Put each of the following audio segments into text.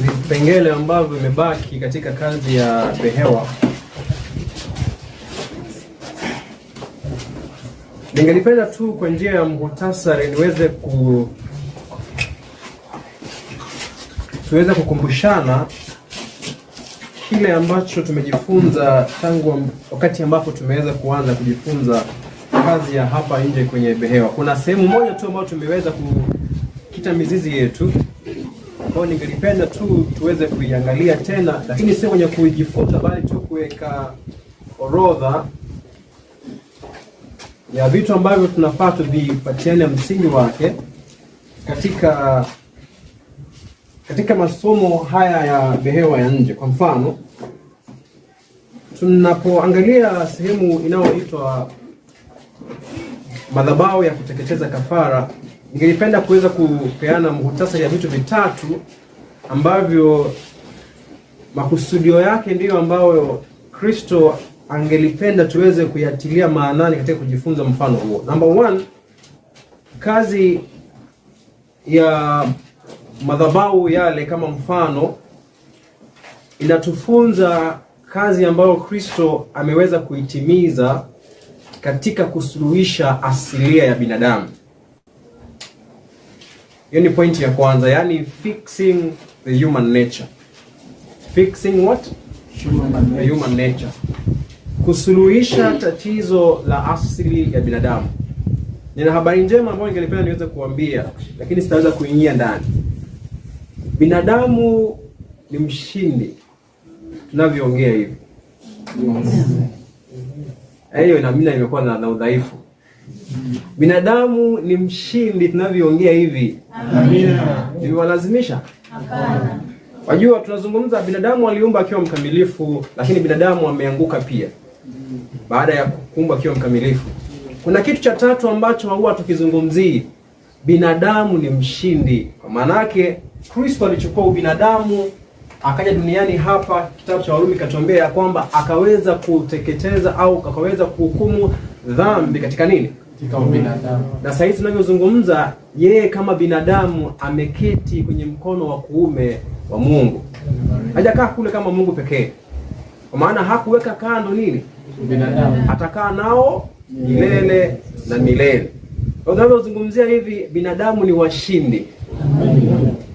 vipengele ambavyo vimebaki katika kazi ya behewa. Ningelipenda tu kwa njia ya muhtasari tuweze kukumbushana kile ambacho tumejifunza tangu wakati ambapo tumeweza kuanza kujifunza kazi ya hapa nje kwenye behewa. Kuna sehemu moja tu ambayo tumeweza kukita mizizi yetu. Kwa ningelipenda tu tuweze kuiangalia tena, lakini sio kwenye kujifunza bali tu kuweka orodha ya vitu ambavyo tunafaa tuvipatiane msingi wake katika masomo haya ya behewa ya nje. Kwa mfano, tunapoangalia sehemu inayoitwa madhabahu ya kuteketeza kafara, ningelipenda kuweza kupeana muhtasari ya vitu vitatu ambavyo makusudio yake ndiyo ambayo Kristo angelipenda tuweze kuyatilia maanani katika kujifunza mfano huo. Number 1, kazi ya madhabahu yale kama mfano inatufunza kazi ambayo Kristo ameweza kuitimiza katika kusuluhisha asilia ya binadamu. Hiyo ni pointi ya kwanza, yani fixing the human nature. Fixing what? The human nature. Kusuluhisha tatizo la asili ya binadamu. Nina habari njema ambayo ningelipenda niweze kuambia, lakini sitaweza kuingia ndani. Binadamu ni mshindi tunavyoongea hivi. Hiyo ina maana imekuwa na udhaifu. Binadamu ni mshindi tunavyoongea hivi. Amina. Nimewalazimisha? Hapana. Wajua tunazungumza binadamu aliumba akiwa mkamilifu, lakini binadamu ameanguka pia. Baada ya kuumba akiwa mkamilifu, kuna kitu cha tatu ambacho huwa tukizungumzii. Binadamu ni mshindi. Kwa maana yake Kristo alichukua ubinadamu akaja duniani hapa, kitabu cha Warumi katuambia kwamba akaweza kuteketeza au akaweza kuhukumu dhambi katika nini? Katika ubinadamu. Na sasa hivi tunavyozungumza, yeye kama binadamu ameketi kwenye mkono wa kuume wa Mungu. Hajakaa kule kama Mungu pekee. Kwa maana hakuweka kando nini? Binadamu. Atakaa nao milele na milele. Kwa tunavyozungumzia hivi, binadamu ni washindi.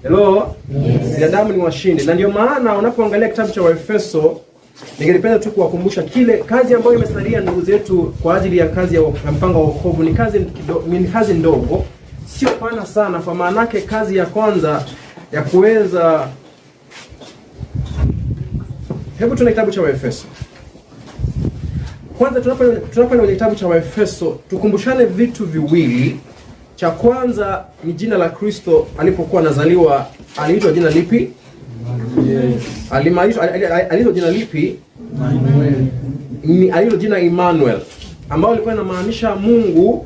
Hello? Yes. Binadamu ni washindi. Na ndio maana unapoangalia kitabu cha Waefeso, ningelipenda tu kuwakumbusha kile kazi ambayo imesalia ndugu zetu kwa ajili ya kazi ya mpango wa wokovu ni kazi ndogo, sio pana sana. Kwa maana yake kazi ya kwanza ya kuweza, hebu tuna kitabu cha Waefeso. Kwanza tunapoenda kwenye kitabu cha Waefeso, tukumbushane vitu viwili. Cha kwanza ni jina la Kristo alipokuwa anazaliwa, aliitwa jina lipi? Yes. Aliitwa jina lipi? Emmanuel. Aliitwa jina Emmanuel, ambao lilikuwa linamaanisha Mungu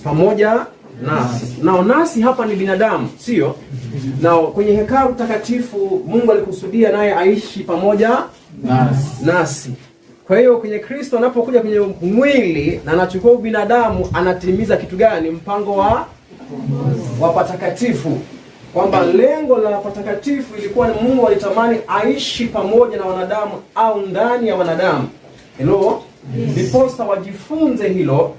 pamoja nasi. Nasi hapa ni binadamu, sio? Na kwenye hekalu takatifu Mungu alikusudia naye aishi pamoja nasi. Kwa hiyo kwenye Kristo anapokuja kwenye mwili na anachukua ubinadamu, anatimiza kitu gani? Mpango wa patakatifu. Kwamba lengo la patakatifu ilikuwa ni Mungu alitamani aishi pamoja na wanadamu au ndani ya wanadamu. Hello? Ndiposa wajifunze hilo.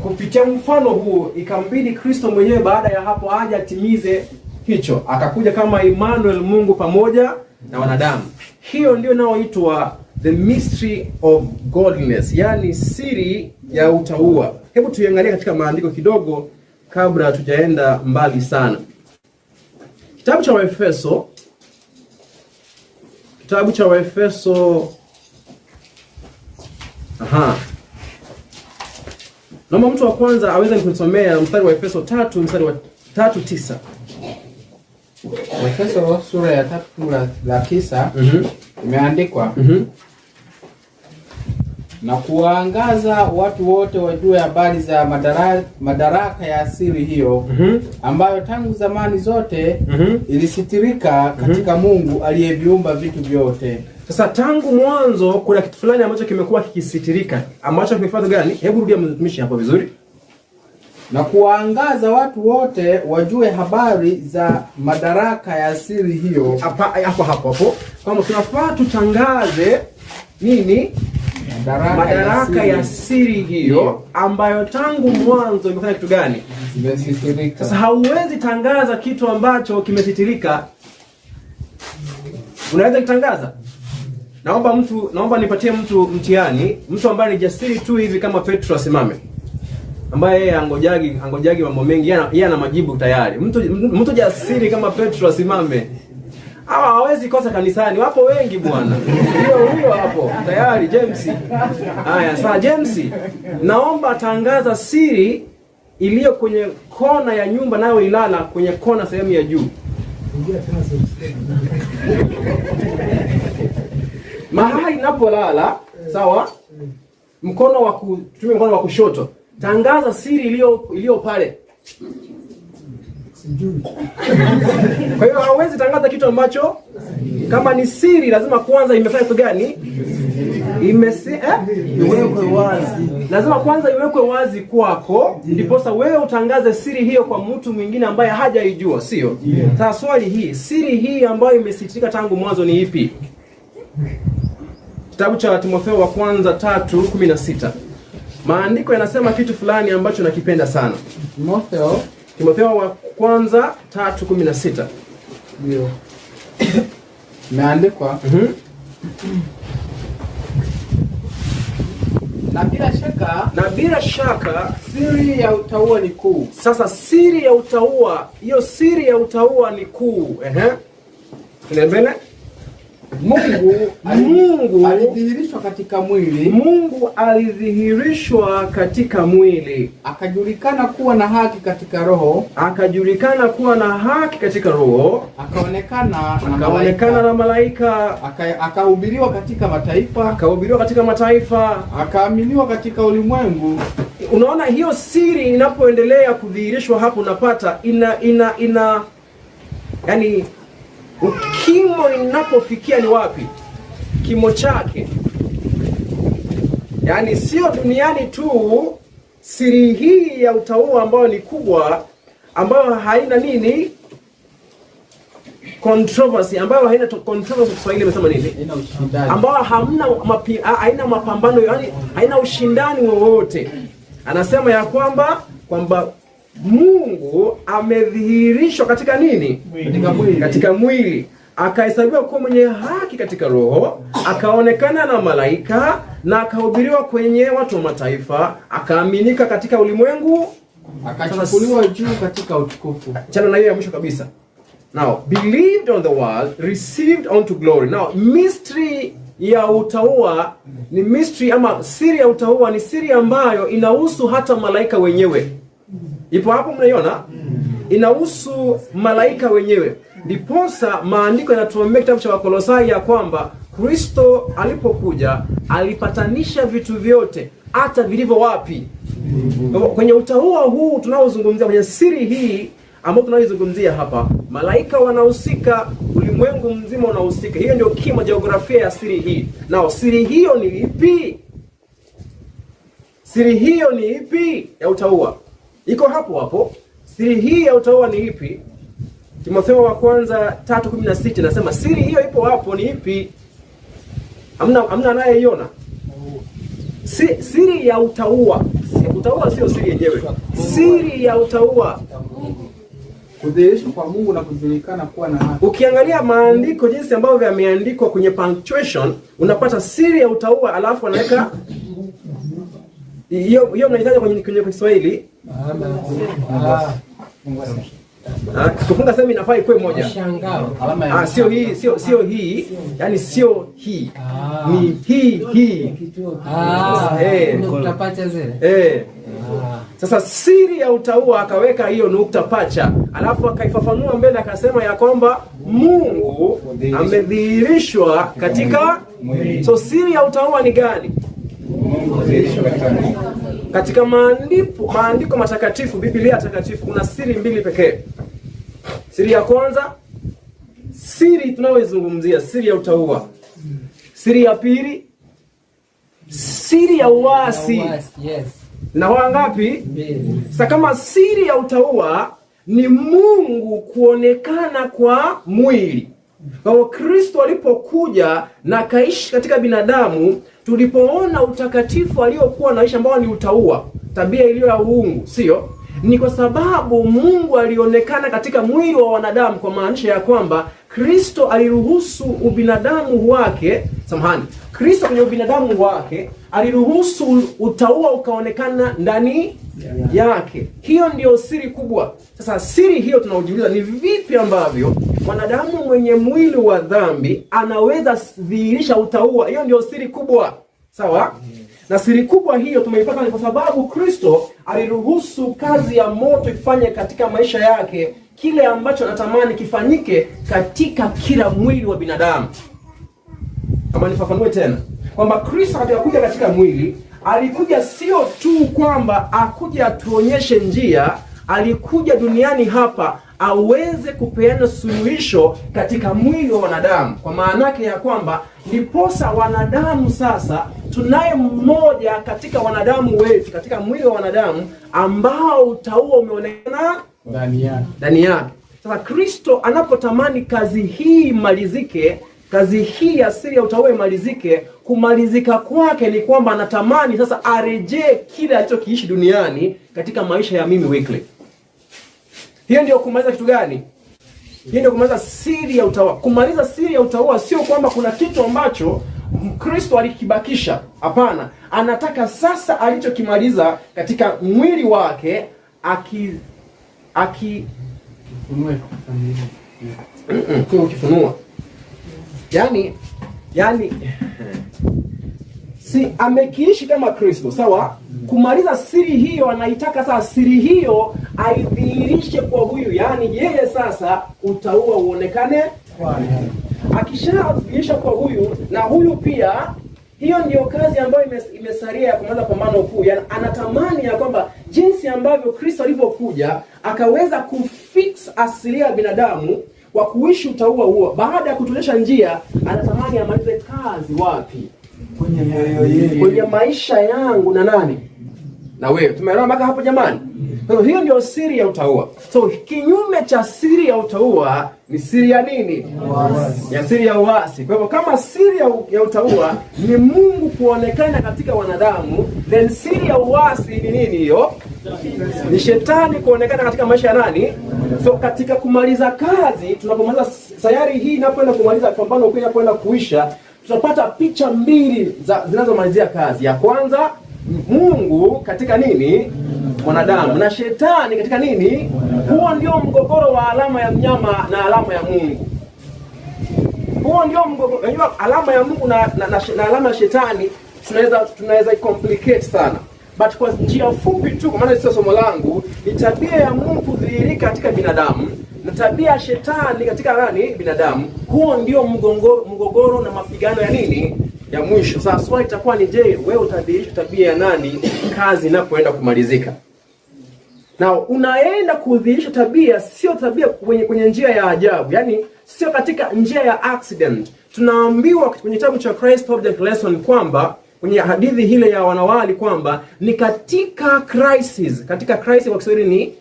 Kupitia mfano huu ikambidi Kristo mwenyewe baada ya hapo aje atimize hicho. Akakuja kama Emmanuel, Mungu pamoja na wanadamu. Hiyo ndio inayoitwa the mystery of godliness, yani siri ya utauwa. Hebu tuiangalie katika maandiko kidogo kabla hatujaenda mbali sana. Kitabu cha Waefeso. Naomba mtu wa kwanza aweze kunisomea mstari wa Efeso 3 mstari wa 3:9. Waefeso sura ya 3:9 imeandikwa na kuwaangaza watu wote wajue habari za madaraka ya asili hiyo ambayo tangu zamani zote ilisitirika katika Mungu aliyeviumba vitu vyote. Sasa tangu mwanzo kuna kitu fulani ambacho kimekuwa kikisitirika, ambacho kimefuata gani? Hebu rudia mtumishi hapo vizuri. na kuwaangaza watu wote wajue habari za madaraka ya siri hiyo. Hapo kama tunafaa tutangaze nini? Madaraka ya siri hiyo ambayo tangu mwanzo imefanya kitu gani? Imesitirika. Sasa hauwezi tangaza kitu ambacho kimesitirika. Unaweza kutangaza? Naomba nipatie mtu mtihani, mtu ambaye ni jasiri tu hivi kama Petro asimame. Ambaye yeye angojagi mambo mengi, yeye ana majibu tayari. Mtu jasiri kama Petro asimame. Hawa hawezi kosa kanisani, wapo wengi bwana. Huyo hapo tayari James. Haya, sasa James, naomba tangaza siri iliyo kwenye kona ya nyumba nayo ilala kwenye kona sehemu ya juu. Mahali inapolala, sawa? Mkono wa kushoto. Tangaza siri iliyo pale. Kwa hiyo hauwezi tangaza kitu ambacho kama ni siri lazima kwanza imefanya kitu gani? Iwekwe wazi. Lazima kwanza iwekwe wazi kwako, ndiposa wewe utangaze siri hiyo kwa mtu mwingine ambaye hajaijua, sio? Sasa swali hii, siri hii ambayo imesitirika tangu mwanzo ni ipi? Kitabu cha Timotheo wa kwanza 3:16. Maandiko yanasema kitu fulani ambacho nakipenda sana. Timotheo wa kwanza 3:16. Ndio. Imeandikwa. Na bila shaka siri ya utauwa ni kuu. Sasa siri ya utauwa, hiyo siri ya utauwa ni kuu. Mbele. Mungu alidhihirishwa katika mwili. Mungu alidhihirishwa katika mwili. Akajulikana kuwa na haki katika roho. Akaonekana na malaika. Akahubiriwa katika mataifa. Akaaminiwa katika ulimwengu. Unaona hiyo siri inapoendelea kudhihirishwa hapo unapata yani ukimo inapofikia ni wapi? Kimo chake. Yani sio duniani tu, siri hii ya utauwa ambayo ni kubwa, ambayo haina nini? Controversy, ambayo haina controversy. Kiswahili imesema nini? Ambayo haina mapambano, yani haina ushindani wowote. Anasema ya kwamba Mungu amedhihirishwa katika nini? Katika mwili. Akahesabiwa kuwa mwenye haki katika roho, akaonekana na malaika, na akahubiriwa kwenye watu wa mataifa, akaaminika katika ulimwengu, akachukuliwa juu katika utukufu. Chana na hiyo ya mwisho kabisa. Now, believed on the world, received unto glory. Now, mystery ya utauwa ni mystery, ama siri ya utauwa ni siri ambayo inahusu hata malaika wenyewe. Ipo hapo mnaiona? Inahusu malaika wenyewe. Ndiposa maandiko yanatuambia kitabu cha Wakolosai ya kwamba Kristo alipokuja alipatanisha vitu vyote, hata vilivyo wapi? Kwenye utauwa huu tunaozungumzia, kwenye siri hii ambayo tunaizungumzia hapa, malaika wanahusika, ulimwengu mzima unahusika. Hiyo ndio kima jiografia ya siri hii. Nao siri hiyo ni ipi? Siri hiyo ni ipi ya utauwa? Iko hapo. Siri hii ya utauwa ni ipi? Timotheo wa kwanza 3:16 nasema siri hiyo ipo hapo, ni ipi? Hamna anayeiona. Siri ya utauwa. Utauwa sio siri yenyewe. Siri ya utauwa, kudhihirishwa kwa Mungu na kujulikana kuwa na haki. Ukiangalia maandiko jinsi ambavyo yameandikwa kwenye punctuation, unapata siri ya utauwa, alafu anaweka hiyo mnahitaji kwenye Kiswahili. Kufunga sema inafaa ikuwe moja. Sio hii, yani sio hii. Ni hii. Nukta pacha zile. Sasa siri ya utauwa akaweka hiyo nukta pacha, alafu akaifafanua mbele akasema ya kwamba Mungu amedhihirishwa katika mwili. So siri ya utauwa ni gani? Katika maandiko matakatifu, Biblia takatifu, kuna siri mbili pekee. Siri ya kwanza, siri tunayoizungumzia, siri ya utauwa. Siri ya pili, siri ya uasi. Yes. Zinakuwa ngapi? Sasa kama siri ya utauwa ni Mungu kuonekana kwa mwili. Kwa hiyo Kristo alipokuja na kaishi katika binadamu, tulipoona utakatifu aliokuwa anaishi ambao ni utauwa, tabia iliyo ya uungu, sio? Ni kwa sababu Mungu alionekana katika mwili wa wanadamu, kwa maanisha ya kwamba Kristo aliruhusu ubinadamu wake, Kristo kwenye ubinadamu wake aliruhusu utauwa ukaonekana ndani yake. Hiyo ndio siri kubwa. Sasa siri hiyo tunaojiuliza ni vipi ambavyo mwanadamu mwenye mwili wa dhambi anaweza dhihirisha utauwa. Hiyo ndio siri kubwa. Sawa? Na siri kubwa hiyo tumeipata ni kwa sababu Kristo aliruhusu kazi ya moto ifanye katika maisha yake kile ambacho anatamani kifanyike katika kila mwili wa binadamu. Kama nifafanue tena, kwamba Kristo alipokuja katika mwili, alikuja sio tu kwamba akuja atuonyeshe njia, alikuja duniani hapa aweze kupeana suluhisho katika mwili wa wanadamu. Kwa maana yake ya kwamba ndiposa wanadamu sasa tunaye mmoja katika wanadamu wetu, katika mwili wa wanadamu ambao utauwa umeonekana ndani yake. Sasa Kristo anapotamani kazi hii imalizike, kazi hii asili ya utauwa imalizike, kumalizika kwake ni kwamba anatamani sasa arejee kile alichokiishi duniani katika maisha ya mimi Wycliffe. Hiyo ndio kumaliza kitu gani? Hiyo ndio kumaliza siri ya utauwa. Kumaliza siri ya utauwa sio kwamba kuna kitu ambacho Kristo alikibakisha. Hapana, anataka sasa alichokimaliza katika mwili wake ukifunua. Yani si amekiishi kama Kristo, sawa? Kumaliza siri hiyo, anaitaka sasa siri hiyo aidhihirishe kwa huyu, yani yeye sasa utauwa uonekane kwake. Akishadhihirisha kwa huyu na huyu pia, hiyo ndio kazi ambayo imesalia ya kumaliza pambano kuu. Yani anatamani ya kwamba jinsi ambavyo Kristo alivyokuja akaweza kufix asili ya binadamu kwa kuishi utauwa huo, baada ya kutuonyesha njia, anatamani amalize kazi wapi? Kwenye maisha yangu na nani? Na wewe. Tumeelewa mpaka hapo jamani? Kwa hiyo ndio siri ya utauwa. So kinyume cha siri ya utauwa ni siri ya nini? Uasi. Ya siri ya uasi. Kwa hivyo kama siri ya utauwa ni Mungu kuonekana katika wanadamu, then siri ya uasi ni nini hiyo? Ni shetani kuonekana katika maisha ya nani? So katika kumaliza kazi, tunapomaliza sayari hii inapoenda kumaliza pambano kuu inapoenda kuisha, tutapata picha mbili zinazomalizia kazi. Ya kwanza, Mungu katika nini? Mwanadamu. Na shetani katika nini? Huo ndio mgogoro wa alama ya mnyama na alama ya Mungu. Huo ndio mgogoro. Unajua alama ya Mungu na alama ya shetani tunaweza complicate sana. But kwa njia fupi tu, kwa maana sio somo langu, ni tabia ya Mungu kudhihirika katika binadamu na tabia ya shetani katika nani? Binadamu. Huo ndio mgogoro na mapigano ya nini? Ya mwisho. Sasa swali itakuwa ni je, wewe utadhihirisha tabia ya nani kazi inapoenda kumalizika? Na unaenda kudhihirisha tabia, sio tabia kwenye njia ya ajabu. Yani sio katika njia ya accident. Tunaambiwa kwenye kitabu cha Christ Object Lesson kwamba kwenye hadithi hile ya wanawali kwamba ni katika crisis kwa Kiswahili ni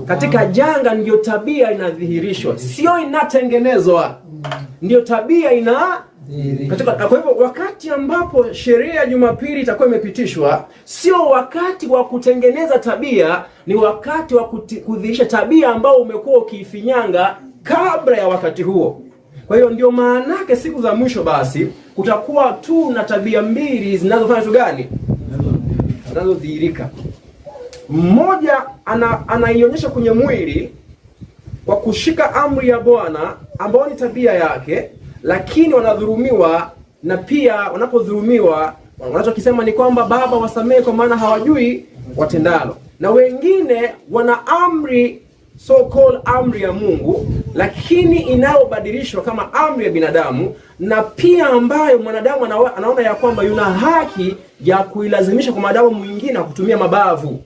katika janga ndio tabia inadhihirishwa, sio inatengenezwa. Ndio tabia kwa hivyo wakati ambapo sheria ya Jumapili itakuwa imepitishwa, sio wakati wa kutengeneza tabia, ni wakati wa kudhihirisha tabia ambao umekuwa ukiifinyanga kabla ya wakati huo. Kwa hiyo ndio maana yake siku za mwisho basi kutakuwa tu na tabia mbili zinazofanya tu gani? Zinazodhihirika. Mmoja anaionyesha kwenye mwili kwa kushika amri ya Bwana ambao ni tabia yake, lakini wanadhulumiwa, na pia wanapodhulumiwa wanachokisema ni kwamba Baba wasamehe kwa maana hawajui watendalo. Na wengine wana amri, so called amri ya Mungu, lakini inayobadilishwa kama amri ya binadamu, na pia ambayo mwanadamu anaona ya kwamba yuna haki ya kuilazimisha kwa mwanadamu mwingine kutumia mabavu.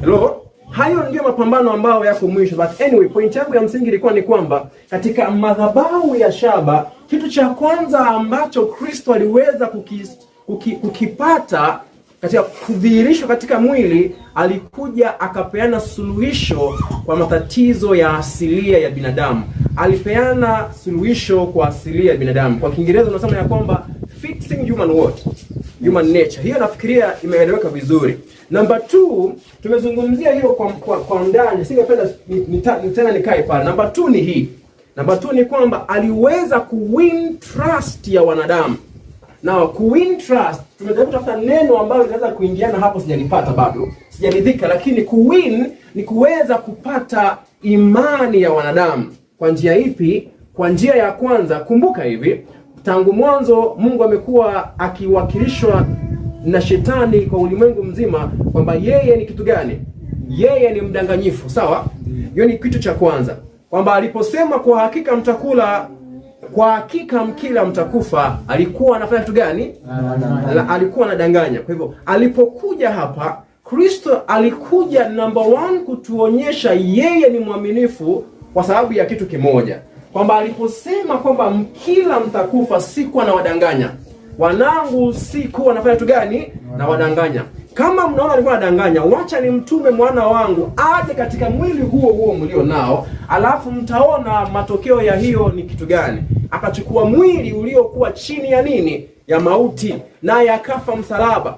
Hello? Hayo ndio mapambano ambayo yako mwisho. But anyway, point yangu ya msingi ilikuwa ni kwamba katika madhabahu ya shaba, kitu cha kwanza ambacho Kristo aliweza kukipata katika kudhihirishwa katika mwili, alikuja akapeana suluhisho kwa matatizo ya asilia ya binadamu. Alipeana suluhisho kwa asilia ya binadamu. Kwa Kiingereza tunasema ya kwamba fixing human nature. Hiyo nafikiria imeeleweka vizuri. Number 2, tumezungumzia hiyo kwa ndani. Singependa tena nikae pale. Number 2 ni hii. Number 2 ni kwamba aliweza kuwin trust ya wanadamu. Na kuwin trust, tumejaribu kutafuta neno ambalo linaweza kuingiana hapo, sijalipata bado. Sijaridhika, lakini kuwin ni kuweza kupata imani ya wanadamu. Kwa njia ipi? Kwa njia ya kwanza, kumbuka hivi, tangu mwanzo Mungu amekuwa akiwakilishwa na shetani kwa ulimwengu mzima kwamba yeye ni kitu gani? Yeye ni mdanganyifu, sawa? Hiyo ni kitu cha kwanza. Kwamba aliposema kwa hakika mtakula, kwa hakika mkila mtakufa, alikuwa anafanya kitu gani? Alikuwa anadanganya. Kwa hivyo alipokuja hapa, Kristo alikuja number 1 kutuonyesha yeye ni mwaminifu kwa sababu ya kitu kimoja. Kwamba aliposema kwamba mkila mtakufa, sikuwa na wadanganya. Wanangu, sikuwa nafanya kitu gani? Na wadanganya. Kama mnaona alikuwa anadanganya, wacha ni mtume mwana wangu aje katika mwili huo mlio nao, alafu mtaona matokeo ya hiyo ni kitu gani. Akachukua mwili uliokuwa chini ya nini? Ya mauti, naye akafa msalaba.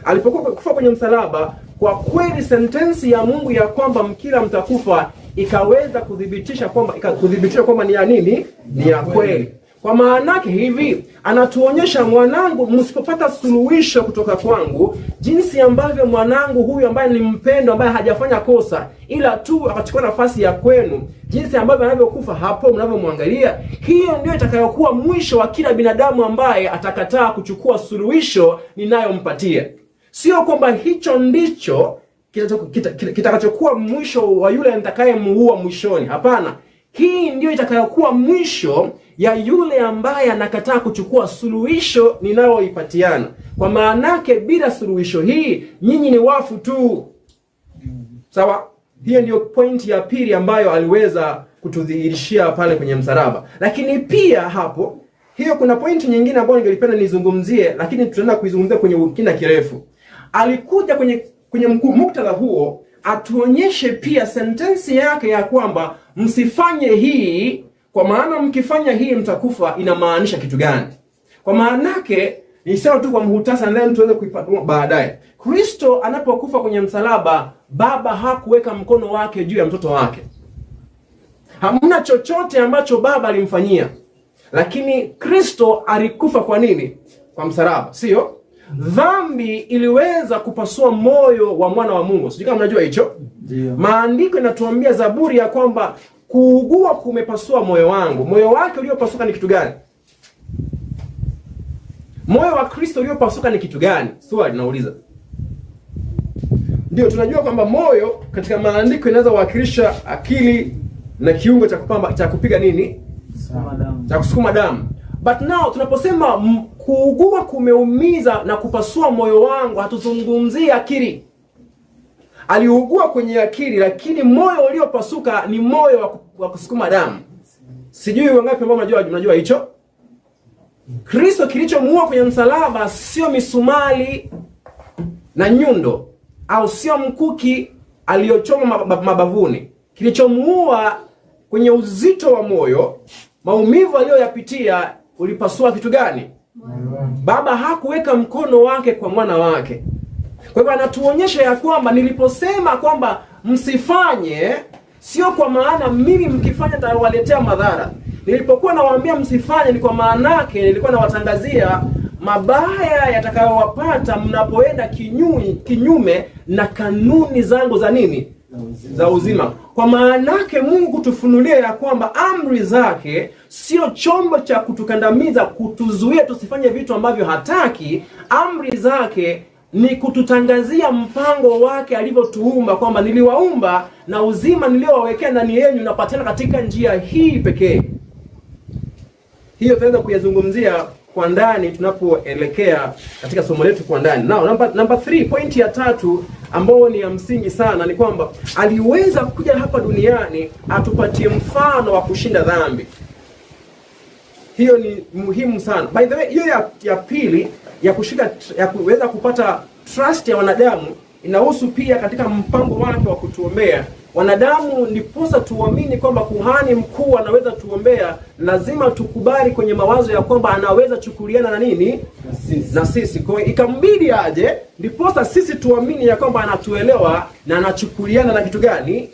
Alipokuwa kufa kwenye msalaba, kwa kweli sentensi ya Mungu ya kwamba mkila mtakufa ikaweza kudhibitisha kwamba ni ya nini? Ni ya kweli. Kwa maanake hivi, anatuonyesha mwanangu, msipopata suluhisho kutoka kwangu, jinsi ambavyo mwanangu huyu ambaye ni mpendo, ambaye hajafanya kosa, ila tu akachukua nafasi ya kwenu, jinsi ambavyo anavyokufa hapo mnavyomwangalia, hiyo ndio itakayokuwa mwisho wa kila binadamu ambaye atakataa kuchukua suluhisho ninayompatia. Sio kwamba hicho ndicho kitakachokuwa mwisho wa yule nitakayemuua mwishoni. Hapana. Hii ndio itakayokuwa mwisho ya yule ambaye anakataa kuchukua suluhisho ninayoipatiana. Kwa maanake bila suluhisho hii, nyinyi ni wafu tu. Sawa? Hiyo ndio point ya pili ambayo aliweza kutudhihirishia pale kwenye msalaba. Lakini pia hapo, hiyo kuna point nyingine ambayo ningelipenda nizungumzie, lakini tutaenda kuizungumzia kwenye kina kirefu. Alikuja kwenye muktadha huo atuonyeshe pia sentensi yake ya kwamba msifanye hii, kwa maana mkifanya hii mtakufa, inamaanisha kitu gani. Kwa maanake ni sawa tu kwa muhtasari, na tuweze kuipanua baadaye. Kristo anapokufa kwenye msalaba, Baba hakuweka mkono wake juu ya mtoto wake. Hamna chochote ambacho Baba alimfanyia. Lakini Kristo alikufa kwa nini? Kwa msalaba, sio? Dhambi iliweza kupasua moyo wa mwana wa Mungu. Sijui kama mnajua hicho. Maandiko yanatuambia Zaburi ya kwamba kuugua kumepasua moyo wangu. Moyo wake uliopasuka ni kitu gani? Moyo wa Kristo uliopasuka ni kitu gani? Swali nauliza. Ndio tunajua kwamba moyo katika maandiko inaweza kuwakilisha akili na kiungo cha kupiga nini? Cha kusukuma damu. But now tunaposema kuugua kumeumiza na kupasua moyo wangu, hatuzungumzii akili. Aliugua kwenye akili, lakini moyo uliopasuka ni moyo wa kusukuma damu. Sijui wangapi ambao mnajua hicho? Kristo kilichomuua kwenye msalaba sio misumali na nyundo, au sio mkuki aliochoma mabavuni. Kilichomuua kwenye uzito wa moyo, maumivu aliyoyapitia, ulipasua kitu gani? Baba hakuweka mkono wake kwa mwana wake. Kwa hivyo anatuonyesha ya kwamba niliposema kwamba msifanye, sio kwa maana mimi mkifanya nitawaletea madhara. Nilipokuwa nawaambia msifanye, ni kwa maana yake nilikuwa nawatangazia mabaya yatakayowapata mnapoenda kinyume na kanuni zangu za nini? Za uzima. Kwa maana yake Mungu kutufunulia ya kwamba amri zake sio chombo cha kutukandamiza, kutuzuia tusifanye vitu ambavyo hataki. Amri zake ni kututangazia mpango wake alivyotuumba, kwamba niliwaumba na uzima niliowawekea ndani yenu unapatikana katika njia hii pekee. Hiyo tunaweza kuyazungumzia kwa ndani tunapoelekea katika somo letu kwa ndani. Now number 3, point ya 3 ambayo ni ya msingi sana, ni kwamba aliweza kuja hapa duniani atupatie mfano wa kushinda dhambi. Hiyo ni muhimu sana. By the way, hiyo ya pili ya kuweza kupata trust ya wanadamu, inahusu pia katika mpango wake wa kutuombea wanadamu. Ndiposa tuamini kwamba kuhani mkuu anaweza tuombea, lazima tukubali kwenye mawazo ya kwamba anaweza chukuliana na nini? Na sisi. Kwa hiyo ikambidi aje, ndiposa sisi tuamini ya kwamba anatuelewa na anachukuliana na kitu gani?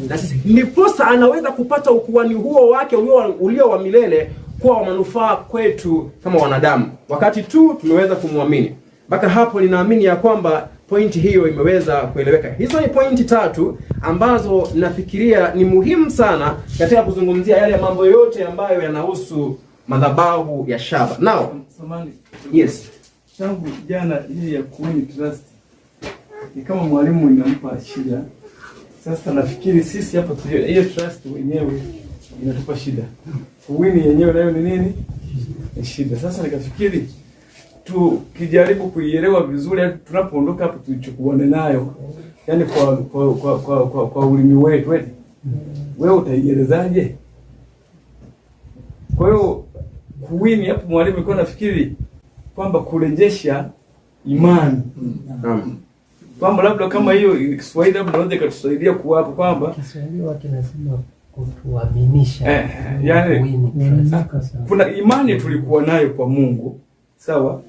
Na sisi. Ndiposa anaweza kupata ukuhani huo wake ulio wa milele kuwa wa manufaa kwetu kama wanadamu, wakati tu tumeweza kumwamini. Mpaka hapo ninaamini ya kwamba pointi hiyo imeweza kueleweka. Hizo ni pointi 3 ambazo nafikiria ni muhimu sana katika kuzungumzia yale mambo yote ambayo yanahusu madhabahu ya shaba. Now, yes. Tangu jana hii ya kuwini trust ni kama mwalimu inampa shida. Sasa nafikiri sisi hapa hiyo trust wenyewe inatupa shida. Kuwini yenyewe nayo ni nini? Ni shida. Sasa nikafikiri tukijaribu kuielewa vizuri, tunapoondoka hapo tuichukuane nayo, yani kwa ulimi wetu, wewe utaielezaje? Kwa hiyo kuwini hapo mwalimu alikuwa nafikiri kwamba kurejesha imani. Kwamba labda kama hiyo Kiswahili labda unaweza kutusaidia kuwapo kwamba Kiswahili kinasema kutuaminisha. Yani kuna imani tulikuwa nayo kwa Mungu, sawa?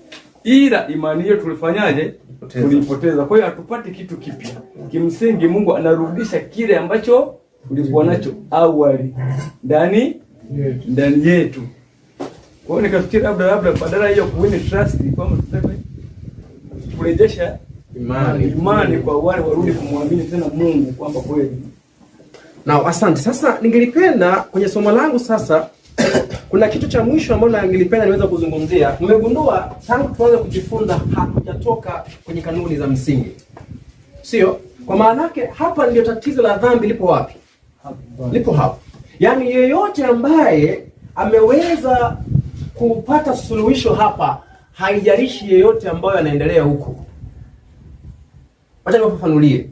Ila imani hiyo tulifanyaje? Tulipoteza. Kwa hiyo hatupati kitu kipya. Kimsingi Mungu anarudisha kile ambacho tulikuwa nacho awali ndani yetu. Kwa hiyo nikafikiri labda badala hiyo kuwini trust kwamba tuseme kurejesha imani kwa wale warudi kumwamini tena Mungu kwamba kweli. Na asante. Sasa ningelipenda kwenye somo langu sasa kuna kitu cha mwisho ambalo ningelipenda niweza kuzungumzia. Mmegundua tangu tuanze kujifunza hatujatoka kwenye kanuni za msingi. Sio? Kwa maana yake hapa ndio tatizo la dhambi lipo wapi? Lipo hapa. Yaani yeyote ambaye ameweza kupata suluhisho hapa, haijalishi yeyote ambayo anaendelea huko. Wacha niwafafanulie.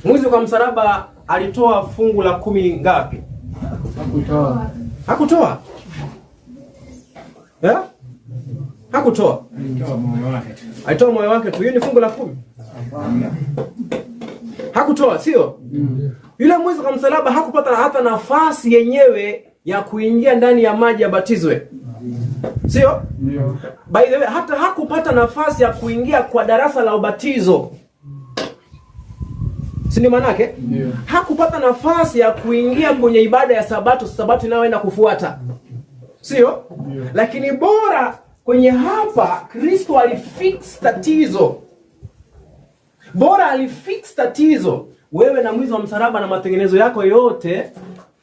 Mwizi kwa msalaba alitoa fungu la 10 ngapi? Hakutoa. Hakutoa. Alitoa moyo wake tu. Hiyo ni fungu la 10. Hakutoa, sio? Yule mwizi kwa msalaba hakupata hata nafasi yenyewe ya kuingia ndani ya maji abatizwe. Sio? Ndio. By the way, hata hakupata nafasi ya kuingia kwa darasa la ubatizo. Si ni maana yake? Ndio. Hakupata nafasi ya kuingia kwenye ibada ya Sabato inayoenda kufuata. Sio? Ndio. Lakini bora kwenye hapa Kristo alifix tatizo. Bora alifix tatizo. Wewe na mwizi wa msalaba na matengenezo yako yote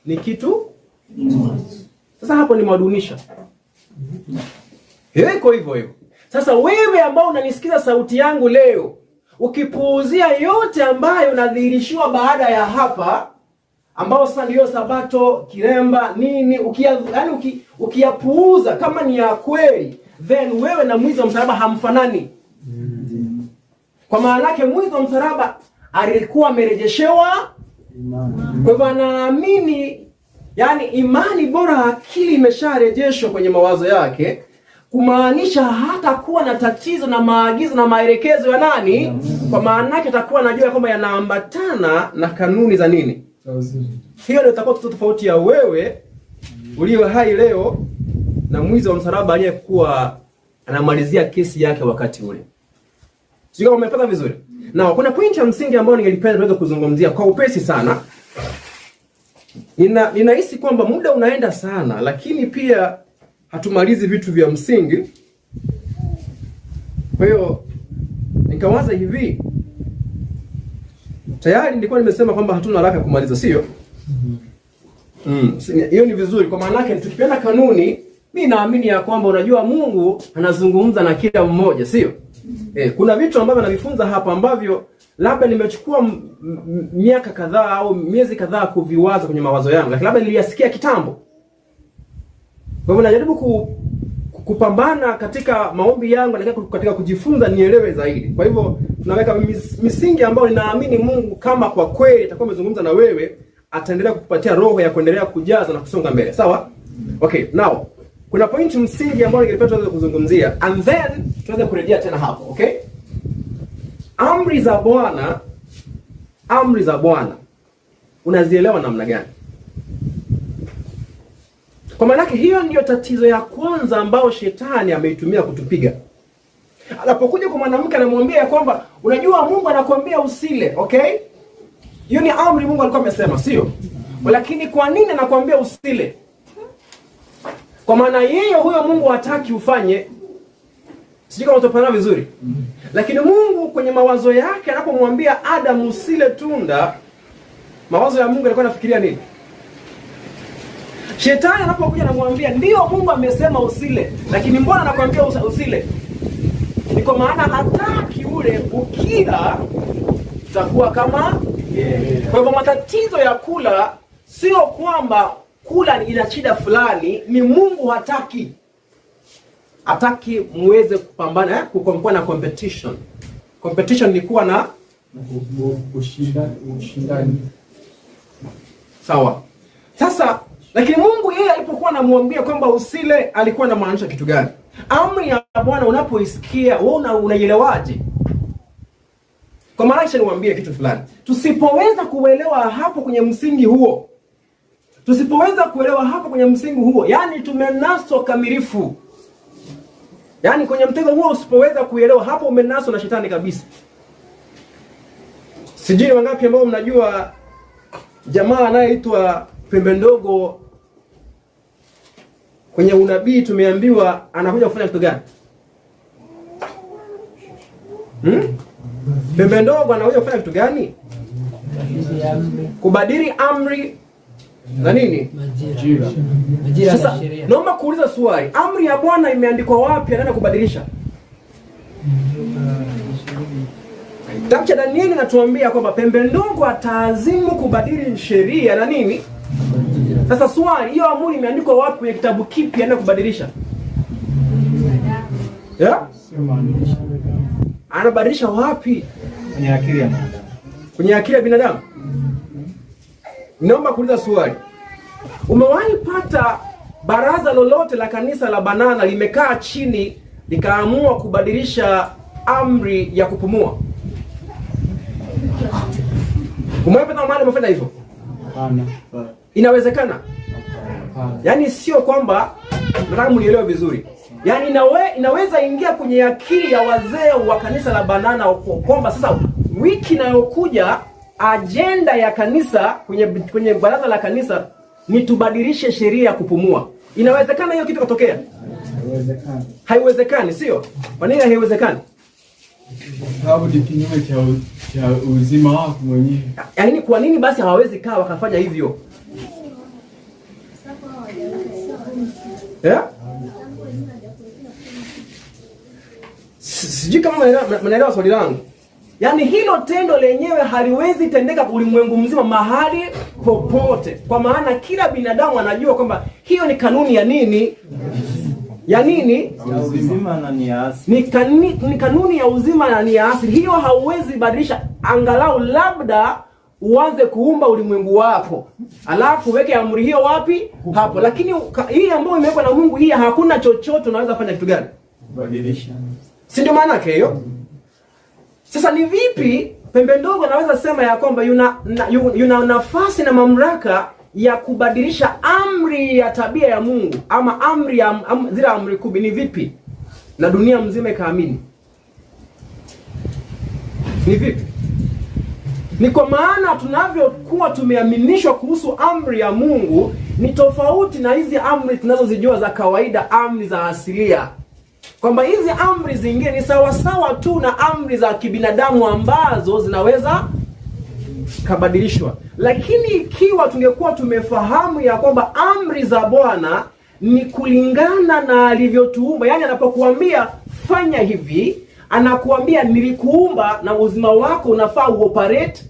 ni kitu. Sasa hapo ni madunisha. Iko hivyo. Sasa wewe ambao unanisikiza sauti yangu leo, ukipuuzia yote ambayo unadhihirishiwa baada ya hapa, ambao sasa ndio Sabato, kiremba, nini, ukiyapuuza kama ni ya kweli, then wewe na mwizi wa msalaba hamfanani. Kwa maana yake mwizi wa msalaba alikuwa amerejeshewa imani. Kwa hivyo anaamini, yani imani bora, akili imesharejeshwa kwenye mawazo yake, kumaanisha hata kuwa na tatizo na maagizo na maelekezo ya nani? Kwa maana yake atakuwa anajua kwamba yanaambatana na kanuni za nini? Hiyo ndio itakuwa tofauti ya wewe ulio hai leo na mwizi wa msalaba aliyekuwa anamalizia kesi yake wakati ule. Sio kama umepata vizuri? Na kuna point ya msingi ambayo ningelipenda tuweze kuzungumzia kwa upesi sana. Ninahisi kwamba muda unaenda sana, lakini pia hatumalizi vitu vya msingi. Kwa hiyo nikawaza hivi. Tayari nilikuwa nimesema kwamba hatuna haraka kumaliza, sio? Hiyo ni vizuri, kwa maana yake tukipenda kanuni, mimi naamini ya kwamba unajua Mungu anazungumza na kila mmoja, sio? Kuna vitu ambavyo navifunza hapa ambavyo labda nimechukua miaka kadhaa au miezi kadhaa kuviwaza kwenye mawazo yangu, lakini labda niliyasikia kitambo. Kwa hivyo najaribu kupambana katika maombi yangu na katika kujifunza nielewe zaidi. Kwa hivyo tunaweka misingi ambayo ninaamini Mungu kama kwa kweli atakuwa amezungumza na wewe, ataendelea kukupatia roho ya kuendelea kujaza na kusonga mbele. Sawa? Okay, now kuna point msingi ambayo ningependa tuweze kuzungumzia and then tuweze kurejea tena hapo, okay? amri za Bwana unazielewa namna gani? Kwa maana hiyo ndiyo tatizo ya kwanza ambao shetani ameitumia kutupiga. Anapokuja kwa mwanamke anamwambia kwamba unajua Mungu anakuambia usile, okay? Hiyo ni amri Mungu alikuwa amesema, sio? Lakini kwa nini anakuambia usile? Kwa maana yeye huyo Mungu hataki ufanye. Sijui kama utapana vizuri. Lakini Mungu kwenye mawazo yake anapomwambia Adam usile tunda, mawazo ya Mungu alikuwa anafikiria nini? Shetani anapokuja anamwambia ndio Mungu amesema usile, lakini mbona anakuambia usile? Ni kwa maana hataki ule ukila utakuwa kama kwa hivyo matatizo ya kula sio kwamba kula ina shida fulani, ni Mungu hataki. Hataki muweze kupambana, kuwa na competition. Competition ni kuwa na ushindani. Sawa. Sasa lakini Mungu yeye alipokuwa anamwambia kwamba usile, alikuwa anamaanisha kitu gani? Amri ya Bwana unapoisikia wewe unaielewaje? Kwa maana acha niwaambie kitu fulani. Tusipoweza kuelewa hapo kwenye msingi huo, yani tumenaswa kamilifu. Yani kwenye mtego huo usipoweza kuelewa, hapo umenaswa na shetani kabisa. Sijui wangapi ambao mnajua jamaa anayeitwa Pembe Ndogo. Kwenye unabii tumeambiwa anakuja kufanya kitu gani? Pembe Ndogo anakuja kufanya kitu gani? Kubadili amri na nini? Majira. Sasa naomba kuuliza swali. Amri ya Bwana imeandikwa wapi anaenda kubadilisha? Kitabu cha Danieli natuambia kwamba Pembe Ndogo ataazimu kubadili sheria na nini? Sasa swali, hiyo amri imeandikwa wapi kwenye kitabu kipi anaenda kubadilisha? Anabadilisha wapi? Kwenye akili ya binadamu. Kwenye akili ya binadamu? Naomba kuuliza swali. Umewahi pata baraza lolote la kanisa la Banana limekaa chini likaamua kubadilisha amri ya kupumua? Umewahi pata mahali umefanya hivyo? Hapana. Inawezekana? Yaani sio kwamba, nataka mnielewe vizuri. Yaani inaweza ingia kwenye akili ya wazee wa kanisa la Banana kwamba sasa wiki inayokuja agenda ya kanisa kwenye baraza la kanisa ni tubadilishe sheria ya kupumua. Inawezekana hiyo kitu kutokea? Haiwezekani. Haiwezekani, sio? Kwa nini haiwezekani? Sababu ni kinyume cha uzima wako mwenyewe. Yaani kwa nini basi hawawezi kaa wakafanya hivyo? Sijui kama mnaelewa swali langu. Yaani hilo tendo lenyewe haliwezi tendeka ulimwengu mzima mahali popote. Kwa maana kila binadamu anajua kwamba hiyo ni kanuni ya nini? Ya nini? Ya uzima na ni ya asili. Ni kanuni ya uzima na ni ya asili. Hiyo hauwezi badilisha, angalau labda uanze kuumba ulimwengu wako. Alafu weke amri hiyo wapi? Hapo. Lakini hii ambayo imewekwa na Mungu, hii hakuna chochote unaweza fanya kitu gani? Badilisha. Si ndio maana yake hiyo? Sasa ni vipi Pembe Ndogo anaweza sema ya kwamba yuna nafasi na mamlaka ya kubadilisha amri ya tabia ya Mungu ama amri ya zile amri 10? Ni vipi? Na dunia mzima ikaamini. Ni vipi? Ni kwa maana tunavyokuwa tumeaminishwa kuhusu amri ya Mungu ni tofauti na hizi amri tunazozijua za kawaida, amri za asilia. Kwamba hizi amri zingine ni sawa tu na amri za kibinadamu ambazo zinaweza kabadilishwa. Lakini ikiwa tungekuwa tumefahamu ya kwamba amri za Bwana ni kulingana na alivyotuumba, yani anapokuambia fanya hivi, anakuambia nilikuumba na uzima wako unafaa uoperate.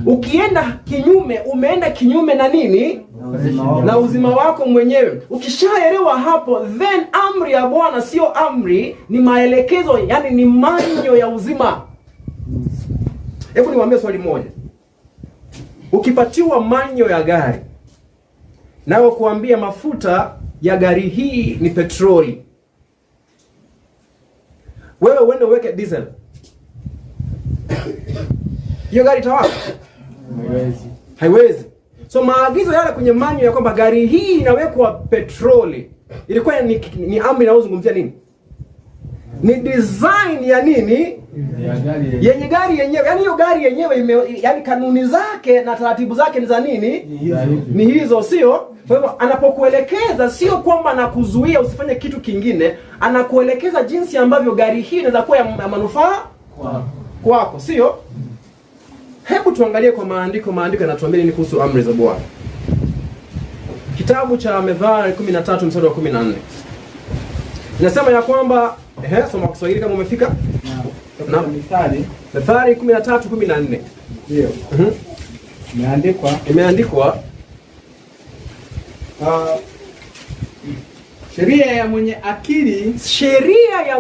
Ukienda kinyume, umeenda kinyume na nini? Na uzima wako mwenyewe. Ukishaelewa hapo, then amri ya Bwana sio amri, ni maelekezo, yani ni manyo ya uzima. Hebu niwaambie swali moja. Ukipatiwa manyo ya gari, nao kuambia mafuta ya gari hii ni petroli, wewe uende uweke diesel, hiyo gari itawaka? Haiwezi. So maagizo yale kwenye manyo ya kwamba gari hii inawekwa petroli, ilikuwa ni amri inayozungumzia nini? Ni design ya nini? Yenye gari yenyewe. Yaani hiyo gari yenyewe yani kanuni zake na taratibu zake ni za nini? Ni hizo, sio? Kwa hivyo anapokuelekeza sio kwamba anakuzuia usifanye kitu kingine, anakuelekeza jinsi ambavyo gari hii inaweza kuwa ya manufaa kwako, sio? Hebu tuangalie kwa maandiko yanatuambia nini kuhusu amri za Bwana. Kitabu cha Methali 13 mstari wa 14. Inasema ya kwamba soma kwa Kiswahili kama umefika. Na Methali 13:14. Ndio. Imeandikwa sheria ya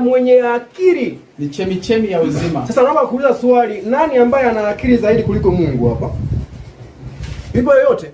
mwenye akili ni chemichemi ya uzima. Sasa naomba kuuliza swali, nani ambaye ana akili zaidi kuliko Mungu hapa? Ipo yoyote?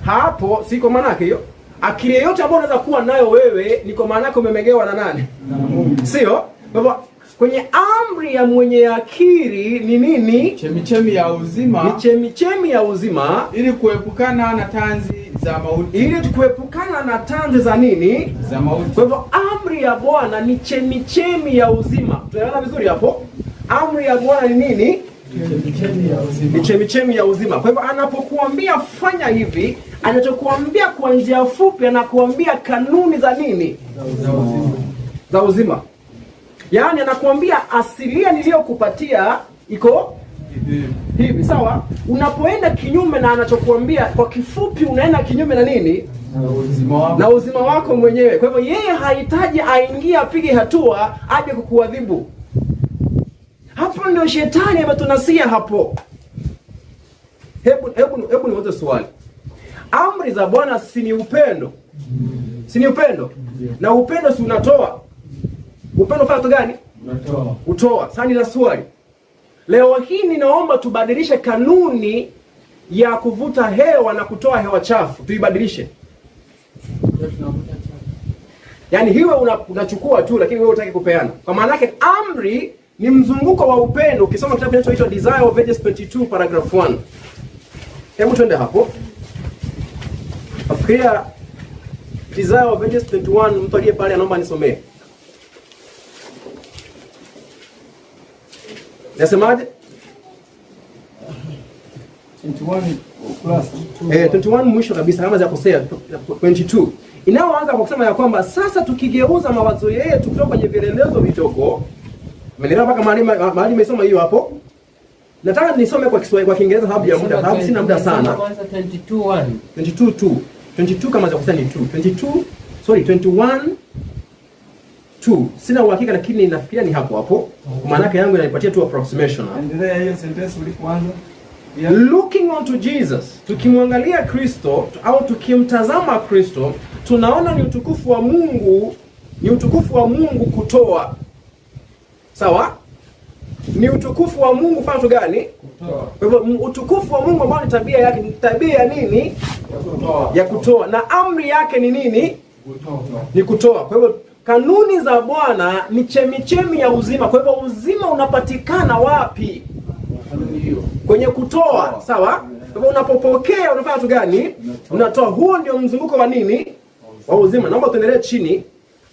Hapo siko maana yake hiyo. Akili yoyote ambayo unaweza kuwa nayo wewe ni kwa maana yake umemegewa na nani? Na Mungu. Sio? Kwa hivyo kwenye amri ya mwenye akili ni nini? Chemichemi ya uzima. Ni chemichemi ya uzima, ili kuepukana na tanzi za mauti. Ili kuepukana na tanzi za nini? Za mauti. Kwa hivyo amri ya Bwana ni chemichemi ya uzima. Tunaelewana vizuri hapo? Amri ya Bwana ni nini? Chemichemi ya uzima. Ni chemichemi ya uzima. Kwa hivyo anapokuambia fanya hivi, anachokuambia kwa njia fupi anakuambia kanuni za nini? Za uzima. Yaani anakuambia asilia niliyokupatia iko hivi, sawa? Unapoenda kinyume na anachokuambia, kwa kifupi unaenda kinyume na nini? Na uzima wako mwenyewe. Kwa hivyo yeye hahitaji aingie apige hatua aje kukuadhibu. Hapo ndio shetani ametunasia hapo. Hebu niulize swali. Amri za Bwana si ni upendo? Si ni upendo? Na upendo si unatoa? Upendo fanya kitu gani? Unatoa. Utoa. Sasa nina swali. Leo hii ninaomba tubadilishe kanuni ya kuvuta hewa na kutoa hewa chafu. Tuibadilishe. Yaani hiwe unachukua tu lakini wewe hutaki kupeana. Kwa maana yake amri ni mzunguko wa upendo. Ukisoma kitabu kinachoitwa Desire of Ages 22 paragraph 1. Hebu twende hapo. Afikia Desire of Ages 21, mtu aliye pale anaomba nisomee. Nasemaje? 21 mwisho kabisa kama za kusema 22. Inaoanza kwa kusema ya kwamba sasa tukigeuza mawazo yetu kutoka kwenye vielelezo vidogo. Umeelewa mpaka mahali nimesoma hiyo hapo? Nataka nisome kwa Kiswahili, kwa Kiingereza sababu ya muda, sababu sina muda sana. Kwanza 22:1. 22 kama za kusema ni 21 2. Sina uhakika lakini nafikiria ni hapo hapo. Kwa maana yake yangu inanipatia tu approximation. Endelea hiyo sentence ulipoanza. Looking unto Jesus, tukimwangalia Kristo au tukimtazama Kristo, tunaona ni utukufu wa Mungu, kutoa. Sawa? Ni utukufu wa Mungu fanya tu gani? Kutoa. Kwa hivyo utukufu wa Mungu ambao ni tabia yake, ni tabia ya nini? Ya kutoa. Na amri yake ni nini? Kutoa. Ni kutoa. Kwa hivyo kanuni za Bwana ni chemichemi ya uzima. Kwa hivyo uzima unapatikana wapi? Kwenye kutoa. Sawa? Kwa hivyo unapopokea unafanya tu gani? Unatoa. Huo ndio mzunguko wa nini? Wa uzima. Naomba tuendelee chini.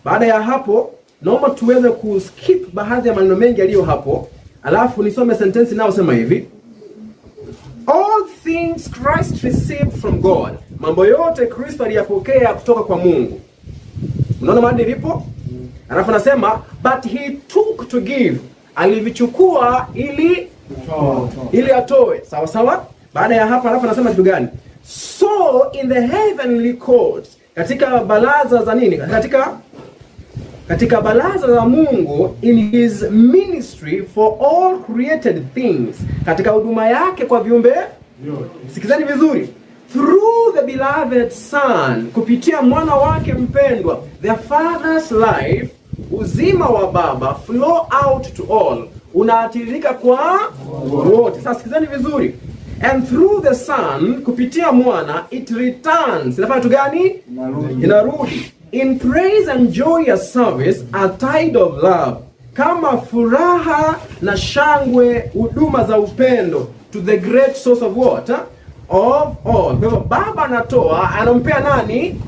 Baada ya hapo naomba tuweze kuskip baadhi ya maneno mengi yaliyo hapo. Alafu nisome sentence inayosema hivi. All things Christ received from God. Mambo yote Kristo aliyapokea kutoka kwa Mungu. Unaona mahali ilipo? Alafu anasema but he took to give. Alivichukua ili atoe. Sawa sawa? Baada ya hapa alafu anasema kitu gani? So in the heavenly courts, katika baraza za nini? Katika baraza za Mungu, in his ministry for all created things, katika huduma yake kwa viumbe. Sikizani vizuri. Through the beloved son, kupitia mwana wake mpendwa, the father's life, uzima wa baba flow out to all, unatiririka kwa wote. Sasa sikizani vizuri. And through the son, kupitia mwana, it returns. Inafanya tu gani? Inarudi. In praise and joyous service, a tide of love. kama furaha na shangwe, huduma za upendo, to the great source of what? Of all. Kwa hivyo baba anatoa, anampea nani?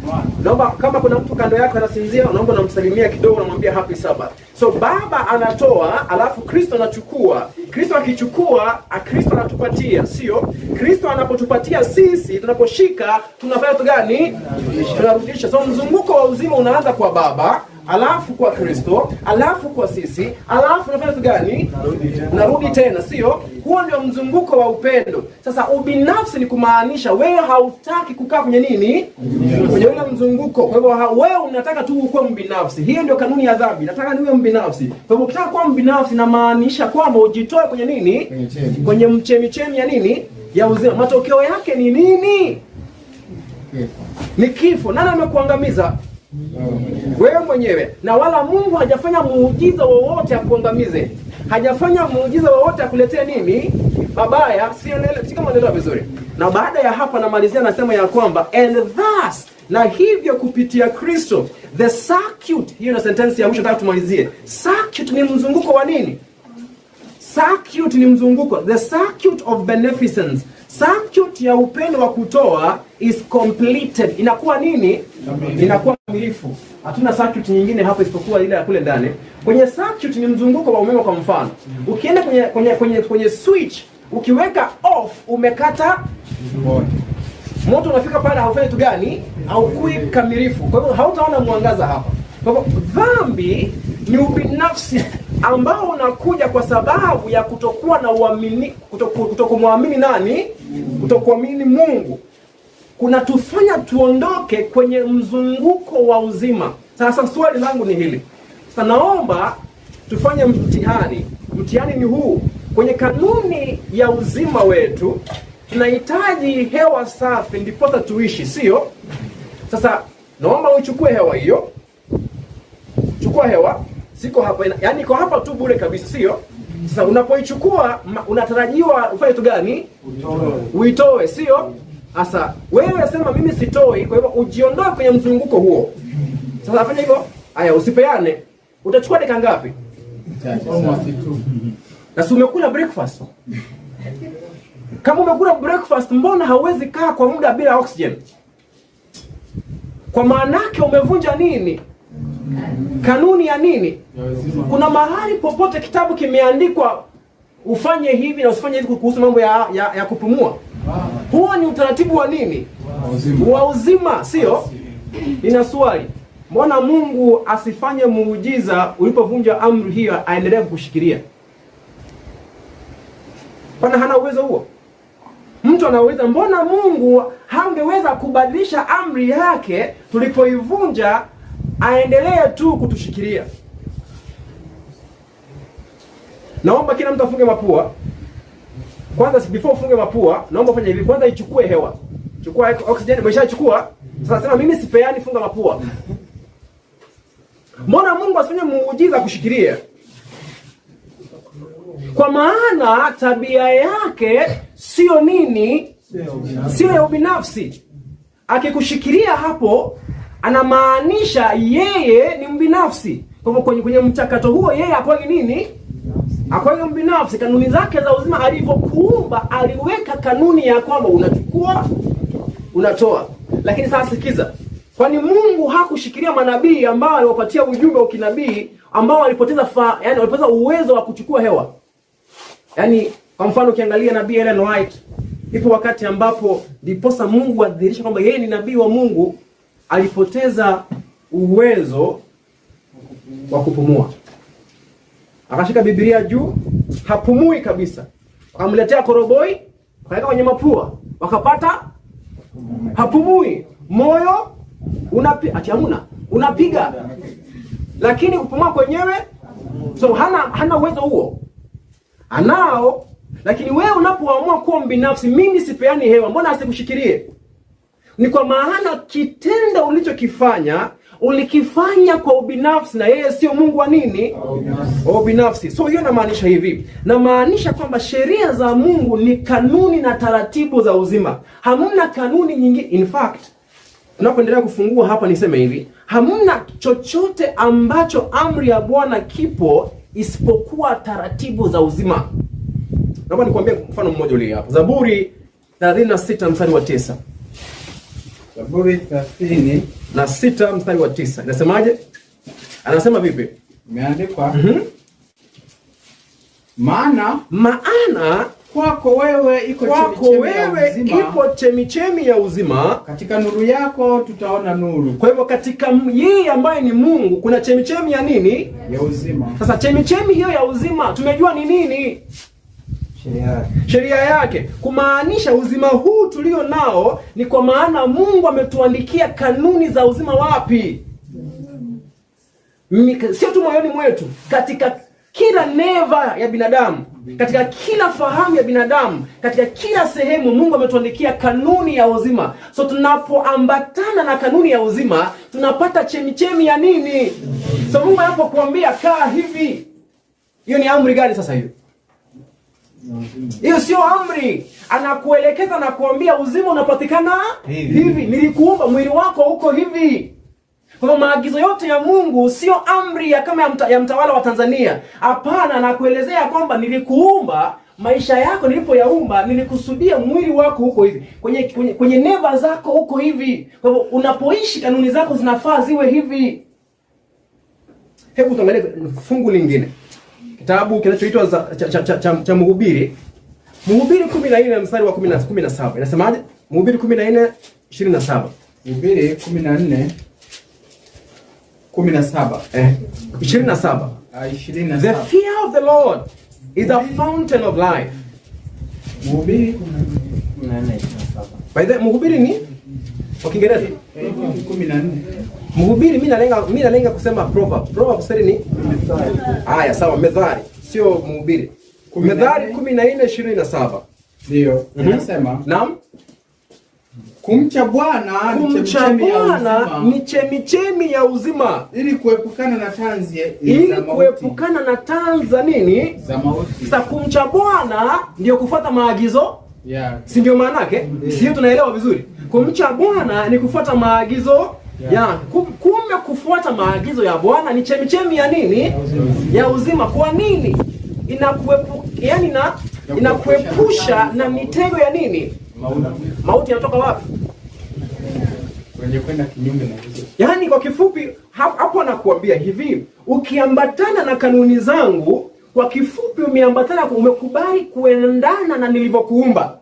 Naomba kama kuna mtu kando yako anasinzia, naomba unamsalimia kidogo, unamwambia happy Sabbath. So baba anatoa, alafu Kristo anachukua. Kristo akichukua, Kristo anatupatia, sio? Kristo anapotupatia sisi, tunaposhika, tunafanya kitu gani? Tunarudisha. So mzunguko wa uzima unaanza kwa baba, alafu kwa Kristo, alafu kwa sisi, alafu unafanya kitu gani? Unarudi tena, sio? Huo ndio mzunguko wa upendo. Sasa ubinafsi ni kumaanisha wewe hautaki kukaa kwenye nini? Kwenye ule mzunguko. Kwa hivyo wewe unataka tu kuwa mbinafsi. Hiyo ndio kanuni ya dhambi. Nataka niwe mbinafsi. Kwa hivyo ukitaka kuwa mbinafsi inamaanisha kwamba ujitoe kwenye nini? Kwenye mchemichemi ya nini? Ya uzima. Matokeo yake ni nini? Ni kifo. Nani amekuangamiza? Wewe mwenyewe. Na wala Mungu hajafanya muujiza wowote akuangamize. Hajafanya muujiza wowote akuletee nini? Mabaya. Si kama ndio vizuri. Na baada ya hapa namalizia nasema ya kwamba and thus, na hivyo kupitia Kristo, the circuit, hiyo na sentence ya mwisho nataka tumalizie. Circuit ni mzunguko wa nini? Circuit ni mzunguko. The circuit of beneficence. Circuit ya upendo wa kutoa is completed. Inakuwa nini? Inakuwa kamilifu. Hatuna circuit nyingine hapa isipokuwa ile ya kule ndani. Kwenye circuit ni mzunguko wa umeme kwa mfano. Ukienda kwenye switch, ukiweka off umekata moto, unafika pale haufanyi kitu gani? Haukui kamilifu. Kwa hivyo hautaona mwangaza hapa. Kwa hivyo dhambi ni ubinafsi ambao unakuja kwa sababu ya kutokuwa na uamini, kutokumwamini nani? Kutokuamini Mungu. Kuna tufanya tuondoke kwenye mzunguko wa uzima. Sasa swali langu ni hili. Sasa naomba tufanye mtihani. Mtihani ni huu. Kwenye kanuni ya uzima wetu tunahitaji hewa safi ndipo tuishi, sio? Sasa naomba uchukue hewa hiyo. Chukua hewa. Siko hapa, yani iko hapa tu bure kabisa, sio? Sasa unapoichukua unatarajiwa ufanye kitu gani? Uitoe, sio? Sasa wewe unasema mimi sitoi, kwa hivyo ujiondoe kwenye mzunguko huo. Sasa fanya hivyo. Haya, usipeane. Utachukua dakika ngapi? Na si umekula breakfast. Kama umekula breakfast, mbona hauwezi kaa kwa muda bila oxygen? Kwa maana yake umevunja nini? Kanuni ya nini? Kuna mahali popote kitabu kimeandikwa ufanye hivi na usifanye hivi kuhusu mambo ya kupumua. Huo ni utaratibu wa nini? Wa uzima, sio? Nina swali. Mbona Mungu asifanye muujiza ulipovunja amri hiyo aendelee kukushikilia? Kwani hana uwezo huo? Mtu anauliza mbona Mungu hangeweza kubadilisha amri yake tulipoivunja aendelee tu kutushikilia? Naomba kila mtu afunge mapua. Kwanza before ufunge mapua, naomba ufanye hivi. Kwanza ichukue hewa. Chukua oxygen, umeshachukua. Sasa sema mimi sipeani, funga mapua. Mbona Mungu asifanye muujiza kushikilia? Kwa maana tabia yake sio nini? Sio ya ubinafsi. Akikushikilia hapo anamaanisha yeye ni mbinafsi. Kwa hivyo kwenye mchakato huo yeye hakuwa nini? Hakuwa mbinafsi. Kanuni zake za uzima alivyokuumba aliweka kanuni ya kwamba unachukua, unatoa. Lakini sasa sikiza. Kwani Mungu hakushikilia manabii ambao aliwapatia ujumbe wa kinabii ambao walipoteza walipoteza uwezo wa kuchukua hewa? Yaani kwa mfano ukiangalia nabii Ellen White, ipo wakati ambapo ndiposa Mungu adhihirisha kwamba yeye ni nabii wa Mungu, alipoteza uwezo wa kupumua. Akashika Biblia juu, hapumui kabisa. Wakamletea koroboi, wakaweka kwenye mapua, wakapata hapumui. Moyo unapiga. Lakini kupumua kwenyewe so hana uwezo huo. Anao, lakini wewe unapoamua kuwa binafsi, mimi sipeani hewa, mbona asikushikilie? Ni kwa maana kitendo ulichokifanya ulikifanya kwa ubinafsi, na yeye sio Mungu wa nini? Ubinafsi. So hiyo inamaanisha hivi. Namaanisha kwamba sheria za Mungu ni kanuni na taratibu za uzima. Hamna kanuni nyingine. In fact, tunapoendelea kufungua hapa niseme hivi, hamna chochote ambacho amri ya Bwana kipo isipokuwa taratibu za uzima. Naomba nikwambie mfano mmoja ule hapo. Zaburi 36 mstari wa 9. Zaburi 36 mstari wa 9. Inasemaje? Anasema vipi? Imeandikwa maana kwako wewe iko chemichemi ya uzima, katika nuru yako tutaona nuru. Kwa hivyo katika yeye ambaye ni Mungu kuna chemichemi ya nini? Ya uzima. Sasa chemichemi hiyo ya uzima tumejua ni nini? Sheria yake. Kumaanisha uzima huu tulio nao ni kwa maana Mungu ametuandikia kanuni za uzima wapi? Sio tu moyoni mwetu, katika kila neva ya binadamu, katika kila fahamu ya binadamu, katika kila sehemu Mungu ametuandikia kanuni ya uzima. So tunapoambatana na kanuni ya uzima, tunapata chemichemi ya nini? So Mungu anapokuambia kaa hivi, hiyo ni amri gani sasa hiyo? Hiyo sio amri. Anakuelekeza na kuambia uzima unapatikana hivi. Nilikuumba mwili wako uko hivi. Kwa maagizo yote ya Mungu sio amri ya kama ya mtawala wa Tanzania. Hapana, anakuelezea kwamba nilikuumba, maisha yako nilipoyaumba nilikusudia mwili wako huko hivi. Kwenye neva zako huko hivi. Kwa hivyo unapoishi kanuni zako zinafaa ziwe hivi. Hebu tuangalie fungu lingine. Kitabu kinachoitwa cha Mhubiri. Mhubiri 14 mstari wa 17. Inasemaje? Mhubiri 14:27. Mhubiri 14:17. 27. 27. The fear of the Lord is a fountain of life. Mhubiri 14:27. By the Mhubiri ni kwa Kiingereza 14. Mhubiri mimi nalenga kusema proverb. Proverb sasa ni haya sawa, Methali sio Mhubiri. Methali 14:27. Ndio. Inasema naam, kumcha Bwana ni chemichemi ya uzima, ili kuepukana na tanzi za nini? Za mauti. Sasa kumcha Bwana ndio kufuata maagizo. Yeah. Si ndio maana yake? Sio tunaelewa vizuri. Kumcha Bwana ni kufuata maagizo. Ya kumbe kufuata maagizo ya Bwana ni chemichemi ya nini? Ya uzima. Kwa nini? Inakuepusha na mitego ya nini? Mauti yanatoka wapi? Wenye kwenda kinyume na hizo. Yaani kwa kifupi hapo anakuambia hivi, ukiambatana na kanuni zangu, kwa kifupi umekubali kuendana na nilivyokuumba.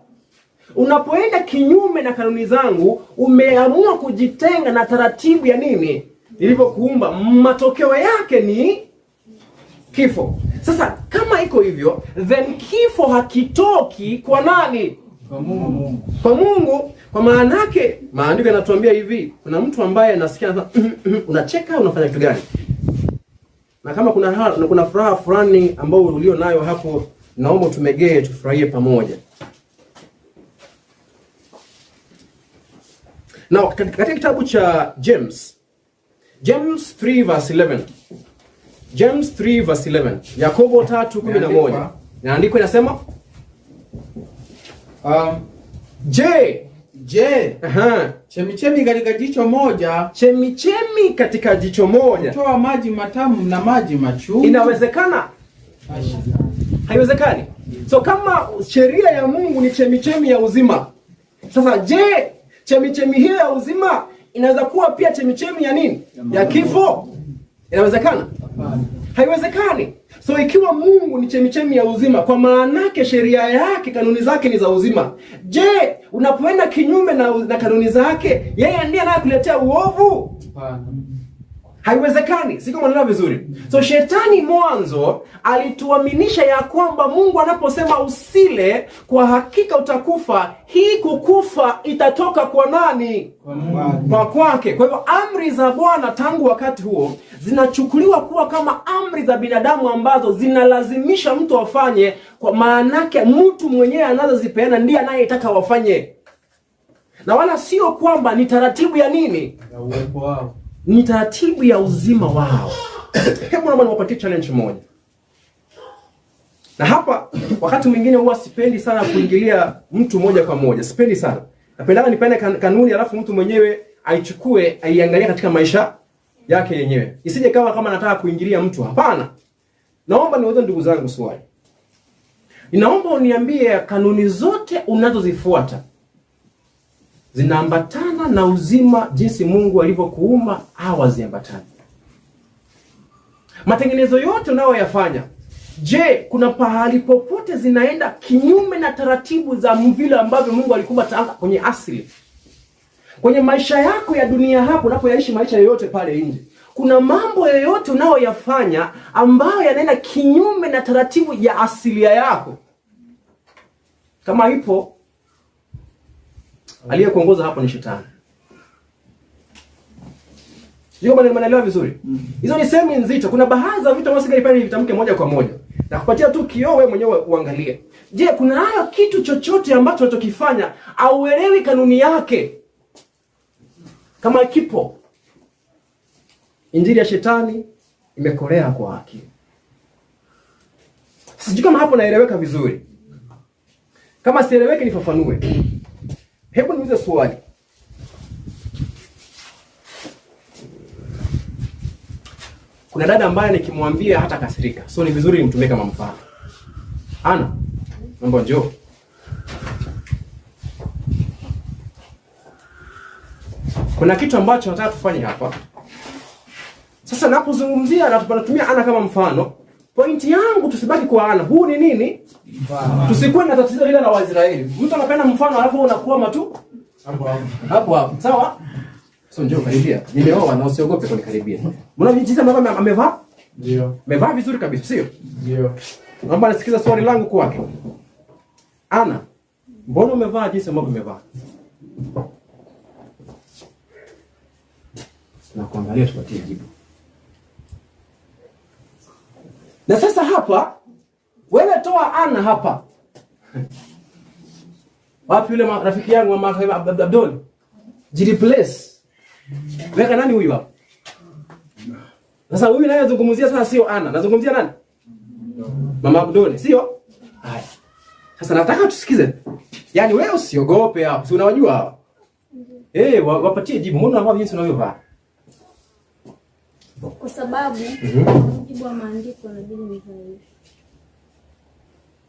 Unapoenda kinyume na kanuni zangu, umeamua kujitenga na taratibu ya nini? Nilivyokuumba. Matokeo yake ni kifo. Sasa kama iko hivyo, then kifo hakitoki kwa nani? Kwa Mungu. Kwa Mungu. Kwa maana yake maandiko yanatuambia hivi, kuna mtu ambaye anasikia unacheka, unafanya kitu gani? Na kama kuna furaha fulani ambayo ulio nayo hapo, naomba tumegee tufurahie pamoja. Na katika kitabu cha James 3:11. James 3:11. Yakobo 3:11. Inaandikwa inasema chemichemi katika jicho moja, toa maji matamu na maji machungu. Inawezekana? Haiwezekani. So kama sheria ya Mungu ni chemichemi ya uzima, sasa chemichemi hiyo ya uzima inaweza kuwa pia chemichemi ya nini? Ya kifo? Inawezekana? Haiwezekani. So ikiwa Mungu ni chemichemi ya uzima, kwa maana yake sheria yake, kanuni zake ni za uzima. Unapoenda kinyume na kanuni zake, yeye ndiye anayekuletea uovu? Haiwezekani. Siko maneno vizuri. So shetani mwanzo alituaminisha ya kwamba Mungu anaposema usile, kwa hakika utakufa, hii kukufa itatoka kwa nani? Kwa kwake. Kwa hivyo amri za Bwana tangu wakati huo zinachukuliwa kuwa kama amri za binadamu ambazo zinalazimisha mtu afanye, kwa maana yake mtu mwenyewe anazozipeana ndiye anayetaka wafanye. Na wala sio kwamba ni taratibu ya nini? Ya uwepo wao. Ni taratibu ya uzima wao. Hebu naomba niwapatie challenge moja. Na hapa wakati mwingine huwa sipendi sana kuingilia mtu moja kwa moja. Sipendi sana. Napenda nipende kanuni alafu mtu mwenyewe aichukue, aiangalie katika maisha yake yenyewe. Isije kama nataka kuingilia mtu. Hapana. Naomba niwaulize ndugu zangu swali. Ninaomba uniambie kanuni zote unazozifuata zinaambatana na uzima jinsi Mungu alivyokuumba au haziambatani? Matengenezo yote unayoyafanya, je, kuna pahali popote zinaenda kinyume na taratibu za vile ambavyo Mungu alikuumba tangu kwenye asili? Kwenye maisha yako ya dunia hapo unapoyaishi maisha yoyote pale nje, kuna mambo yoyote unayoyafanya ambayo yanaenda kinyume na taratibu ya asilia yako? Kama ipo, aliyekuongoza hapo ni shetani. Sio mnaelewa vizuri? Hizo ni sehemu nzito. Kuna baadhi ya vitu ambavyo singeipenda vitamke moja kwa moja. Na kupatia tu kioo wewe mwenyewe uangalie. Je, kuna hayo kitu chochote ambacho unachokifanya auelewi kanuni yake? Kama kipo, injili ya shetani imekolea kwa akili. Sijui kama hapo naeleweka vizuri. Kama sieleweki nifafanue. Hebu niulize swali. Kuna dada ambaye nikimwambia hata kasirika. So ni vizuri nimtumie kama mfano. Ana, mambo njoo. Kuna kitu ambacho nataka tufanye hapa. Sasa napozungumzia na tunatumia Ana kama mfano, pointi yangu tusibaki kwa Ana. Huu ni nini? Mfano. Tusikuwe na tatizo lile la Waisraeli. Mtu anapenda mfano alafu unakuwa tu hapo. Sawa? So njoo karibia. Nimeoa na usiogope kunikaribia. Mbona jinsi ambavyo amevaa? Ndio. Amevaa vizuri kabisa, sio? Ndio. Naomba nisikize swali langu kwake. Ana, mbona umevaa jinsi ambavyo umevaa? Na kuangalia tupatie jibu. Na sasa hapa wewe toa Ana hapa. Wapi yule rafiki yangu wa Mama Abdul? Jireplace. Weka nani huyu hapa? Sasa huyu naye nazungumzia sasa sio Ana. Nazungumzia nani? Mama Abdul, sio? Haya. Sasa nataka tusikize. Yaani wewe usiogope hapo. Si unawajua hawa? Wapatie jibu. Mbona unavaa jinsi unavyovaa? Kwa sababu mujibu wa maandiko inabidi nivae hivi.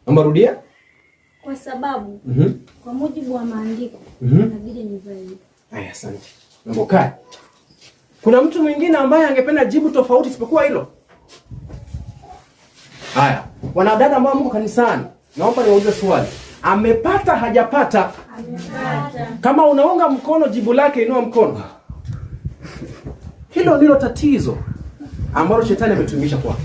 Naomba rudia. Kwa sababu kwa mujibu wa maandiko inabidi nivae hivi. Haya, asante. Naomba kae. Kuna mtu mwingine ambaye angependa jibu tofauti isipokuwa hilo? Haya, wanadada ambao mko kanisani, naomba niwaulize swali. Amepata hajapata? Amepata. Kama unaunga mkono jibu lake inua mkono. Hilo ndilo tatizo ambalo shetani ametumisha kwake.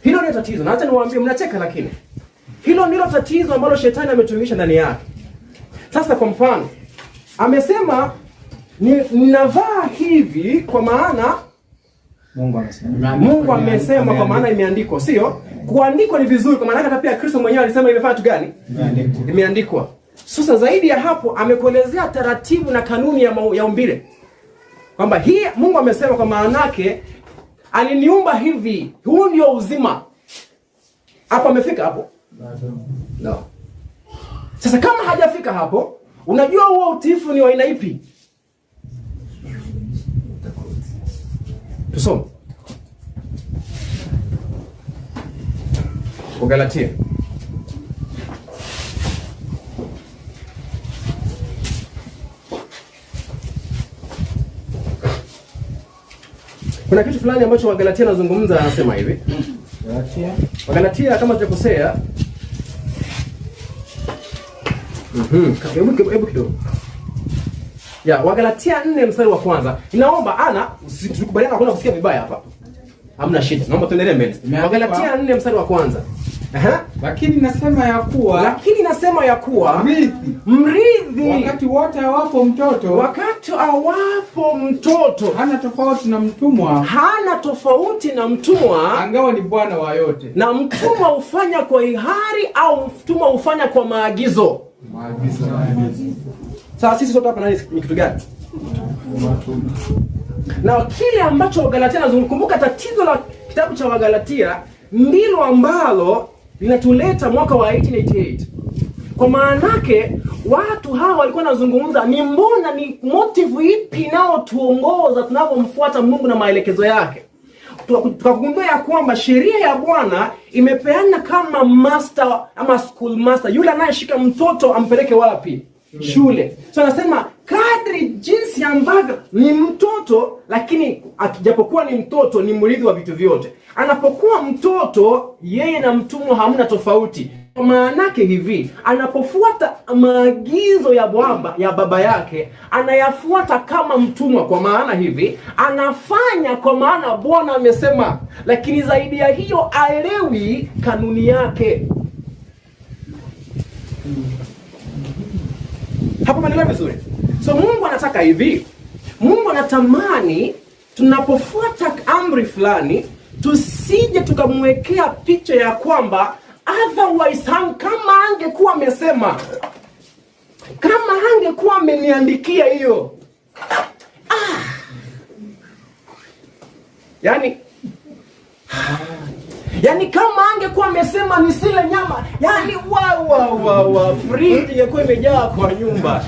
Hilo ndilo tatizo. Na hata niwaambie mnacheka lakini hilo ndilo tatizo ambalo shetani ametumisha ndani yake. Sasa kwa mfano, amesema ninavaa hivi kwa maana Mungu amesema kwa maana imeandikwa, sio? Kuandikwa ni vizuri kwa maana hata pia Kristo mwenyewe alisema imefanya tu gani? Imeandikwa. Sasa zaidi ya hapo amekuelezea taratibu na kanuni ya umbile. Kwamba hii Mungu amesema kwa maana yake aliniumba hivi. Huu ndio uzima. Hapo amefika hapo? No. Sasa kama hajafika hapo, unajua huo utiifu ni wa aina ipi? Tusome. Wagalatia. Kuna kitu fulani ambacho Wagalatia nazungumza, anasema hivi. Wagalatia kama sijakosea. Hebu kidogo. Ya, Wagalatia 4 mstari wa kwanza. Inaomba Ana, usikubaliana kuna kusikia vibaya hapa. Hamna shida. Naomba tuendelee mbele. Wagalatia 4 mstari wa kwanza. Lakini nasema ya kuwa mrithi wakati wote awapo mtoto hana tofauti na mtumwa angawa ni bwana wa yote. Na mtumwa hufanya kwa hiari au mtumwa hufanya kwa maagizo? Sasa sisi sote hapa nani ni kitu gani? Na kile ambacho Wagalatia nazungumza, tatizo la kitabu cha Wagalatia ndilo ambalo linatuleta mwaka wa 1888. Kwa maanake watu hawa walikuwa wanazungumza ni motive ipi nao tuongoza tunapomfuata Mungu na maelekezo yake. tukagundua ya kwamba sheria ya Bwana imepeana kama master ama school master, yule anayeshika mtoto ampeleke wapi? Shule. So anasema kadri jinsi ambavyo ni mtoto, lakini japokuwa ni mtoto ni mrithi wa vitu vyote. Anapokuwa mtoto, yeye na mtumwa hamna tofauti. Kwa maanake hivi, anapofuata maagizo ya baba yake, anayafuata kama mtumwa. Kwa maana hivi, anafanya kwa maana Bwana amesema, lakini zaidi ya hiyo aelewi kanuni yake. Hapo maneno vizuri. So Mungu anataka hivi. Mungu anatamani tunapofuata amri fulani tusije tukamwekea picha ya kwamba otherwise kama angekuwa amesema, kama angekuwa ameniandikia hiyo. Yani kama angekuwa amesema nisile nyama, yani friji ingekuwa imejaa kwa nyumba.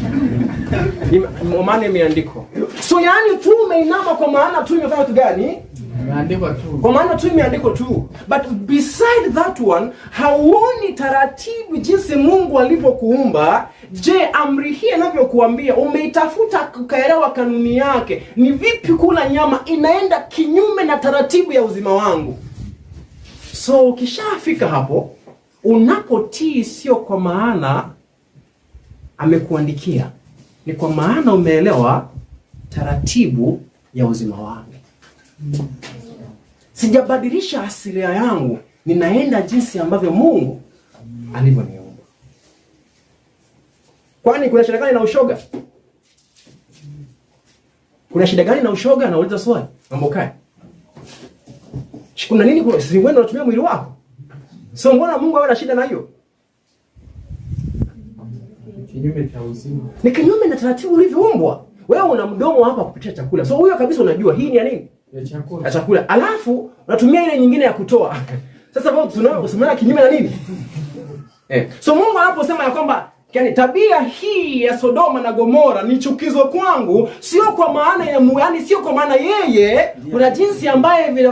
Maana imeandikwa. So yani tu umeinama kwa maana tu imefanya kitu gani? Imeandikwa tu. Kwa maana tu imeandikwa tu. But beside that one, hauoni taratibu jinsi Mungu alivyokuumba. Je, amri hii anavyokuambia umeitafuta ukaelewa kanuni yake? Ni vipi kula nyama inaenda kinyume na taratibu ya uzima wangu? So ukishafika hapo, unapotii sio kwa maana amekuandikia, ni kwa maana umeelewa taratibu ya uzima wangu. Sijabadilisha asilia yangu, ninaenda jinsi ambavyo Mungu alivyoniumba. Kwani kuna shida gani na ushoga? Kuna shida gani na ushoga? Nauliza swali. Mambo kaya. Kuna nini kwa sisi wewe unatumia mwili wako? So mbona Mungu awe na shida na hiyo? Kinyume cha uzima. Ni kinyume na taratibu ulivyoumbwa. Wewe una mdomo hapa kupitia chakula. So huyo kabisa unajua hii ni ya nini? Ya chakula. Ya chakula. Alafu unatumia ile nyingine ya kutoa. Sasa wewe tunaona kinyume na nini? So Mungu anaposema ya kwamba yani tabia hii ya Sodoma na Gomora ni chukizo kwangu, sio kwa maana ya yani sio kwa maana yeye kuna jinsi ambaye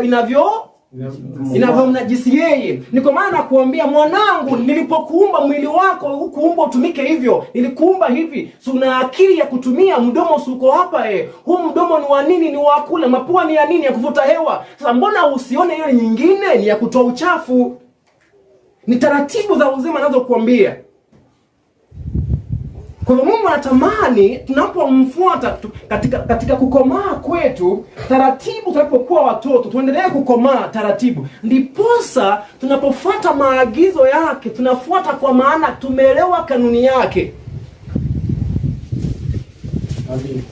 inavyomnajisi yeye. Ni kwa maana kuambia mwanangu, nilipokuumba mwili wako hukuumba utumike hivyo, nilikuumba hivi. So una akili ya kutumia mdomo, uko hapa huu mdomo ni wa nini? Ni wa kula. Mapua ni ya nini? Ya kuvuta hewa. Sasa mbona usione hiyo nyingine ni ya kutoa uchafu? Ni taratibu za uzima anazokuambia. Kwa hivyo Mungu anatamani tunapomfuata katika kukomaa kwetu, taratibu tunapokuwa watoto, tuendelee kukomaa taratibu. Ndiposa tunapofuata maagizo yake, tunafuata kwa maana tumeelewa kanuni yake. Amen.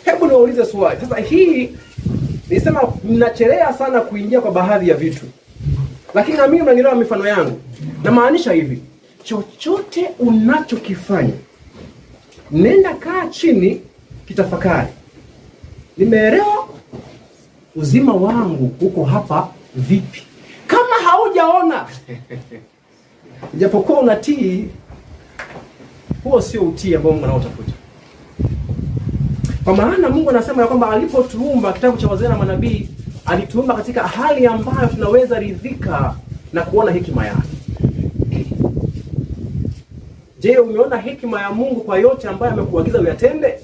Hebu niwaulize swali. Sasa hii nisema mnachelea sana kuingia kwa baadhi ya vitu. Lakini na mimi mnanielewa mifano yangu. Na maanisha hivi, chochote unachokifanya, nenda kaa chini kitafakari. Nimeelewa uzima wangu uko hapa vipi? Kama haujaona japokuwa unatii, huo sio utii ambao Mungu anaotafuta. Kwa maana Mungu anasema ya kwamba alipotuumba, kitabu cha Wazee na Manabii, alituumba katika hali ambayo tunaweza ridhika na kuona hekima yake. Je, umeona hekima ya Mungu kwa yote ambayo amekuagiza uyatende?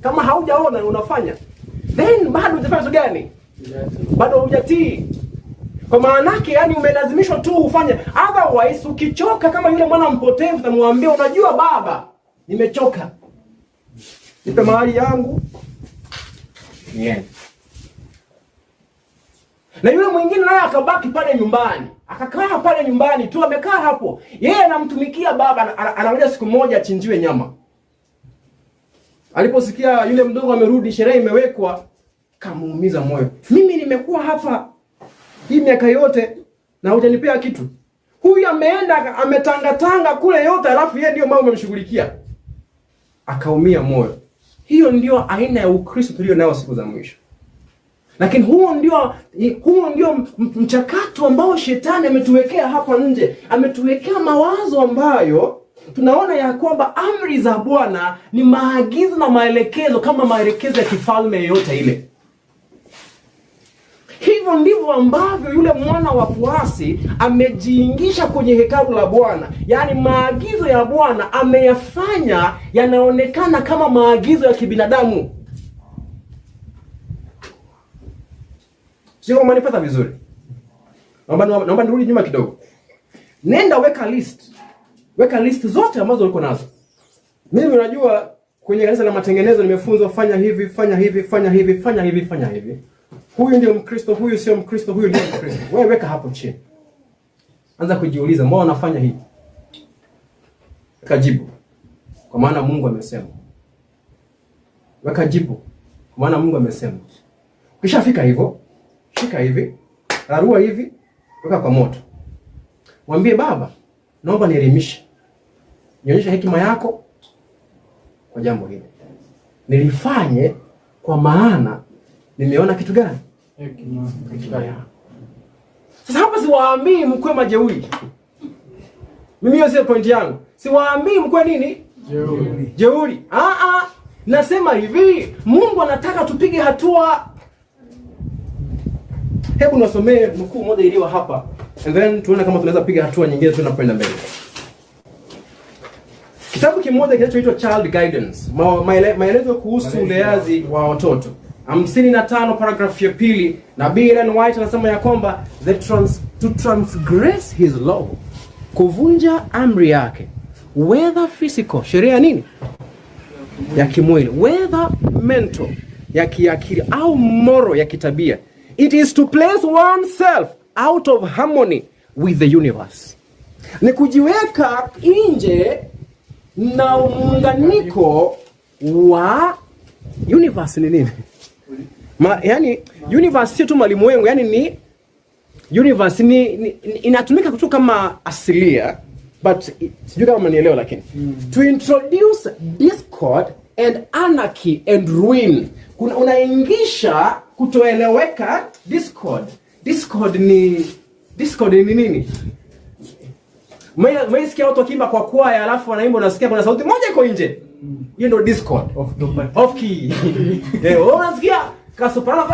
Kama haujaona unafanya, then bado hujafanya kitu gani? Bado hujatii. Kwa maana yake yani umelazimishwa tu ufanye. Otherwise ukichoka kama yule mwana mpotevu, utamwambia unajua baba, nimechoka, nipe mahali yangu niende. Na yule mwingine naye akabaki pale nyumbani. Akakaa pale nyumbani tu, amekaa hapo. Yeye anamtumikia baba, anangoja siku moja achinjiwe nyama. Aliposikia yule mdogo amerudi, sherehe imewekwa, kamuumiza moyo. Mimi nimekuwa hapa hii miaka yote na hujanipea kitu. Huyu ameenda ametangatanga kule yote, alafu yeye ndio mama umemshughulikia. Akaumia moyo. Hiyo ndio aina ya Ukristo tulio nao siku za mwisho. Lakini huo ndio mchakato ambao shetani ametuwekea hapa nje. Ametuwekea mawazo ambayo tunaona ya kwamba amri za Bwana ni maagizo na maelekezo kama maelekezo ya kifalme yote ile. Hivyo ndivyo ambavyo yule mwana wa kuasi amejiingisha kwenye hekalu la Bwana. Yaani maagizo ya Bwana ameyafanya yanaonekana kama maagizo ya kibinadamu. Sio umenipata vizuri? Naomba nirudi nyuma kidogo. Nenda weka list. Weka list zote ambazo uliko nazo. Mimi unajua kwenye kanisa la matengenezo nimefunzwa fanya hivi, fanya hivi, fanya hivi, fanya hivi, fanya hivi. Huyu ndio Mkristo, huyu sio Mkristo, huyu ndio Mkristo. Wewe weka hapo chini. Anza kujiuliza, mbona unafanya hivi? Kajibu. Kwa maana Mungu amesema. Weka jibu. Kwa maana Mungu amesema. Ukishafika hivyo, shika hivi, rarua hivi, weka kwa moto. Mwambie Baba, naomba nielimishe. Nionyeshe hekima yako kwa jambo hili. Nilifanye kwa maana nimeona kitu gani? Hekima yako. Sasa hapa siwaambii mkwe majeuri. Mimi hiyo sio point yangu. Siwaambii mkwe nini? Jeuri. Nasema hivi, Mungu anataka tupige hatua. Hebu nasomee mkuu mmoja iliyo hapa. And then tuone kama tunaweza piga hatua nyingine tunapoenda mbele. Kitabu kimoja kinachoitwa Child Guidance. Maelezo kuhusu uleaji wa watoto. 55 paragraph ya pili, Nabii Ellen White anasema ya kwamba to transgress his law, kuvunja amri yake, whether physical, sheria nini? Ya kimwili, whether mental, ya kiakili, au moral, ya kitabia. It is to place oneself out of harmony with the universe. Ni kujiweka nje na muunganiko wa universe. Ni nini? Yani universe sio tu malimwengu, yani ni universe ni inatumika kutoka kama asilia, but sijui kama mnielewa lakini. To introduce discord and anarchy and ruin. Unaingisha kutoeleweka, discord. Discord ni nini? Mwaisikia watu wakiimba kwa kwaya alafu wanaimba unasikia kuna sauti moja iko nje. Hiyo ndio discord. Off key. Unasikia kasoprano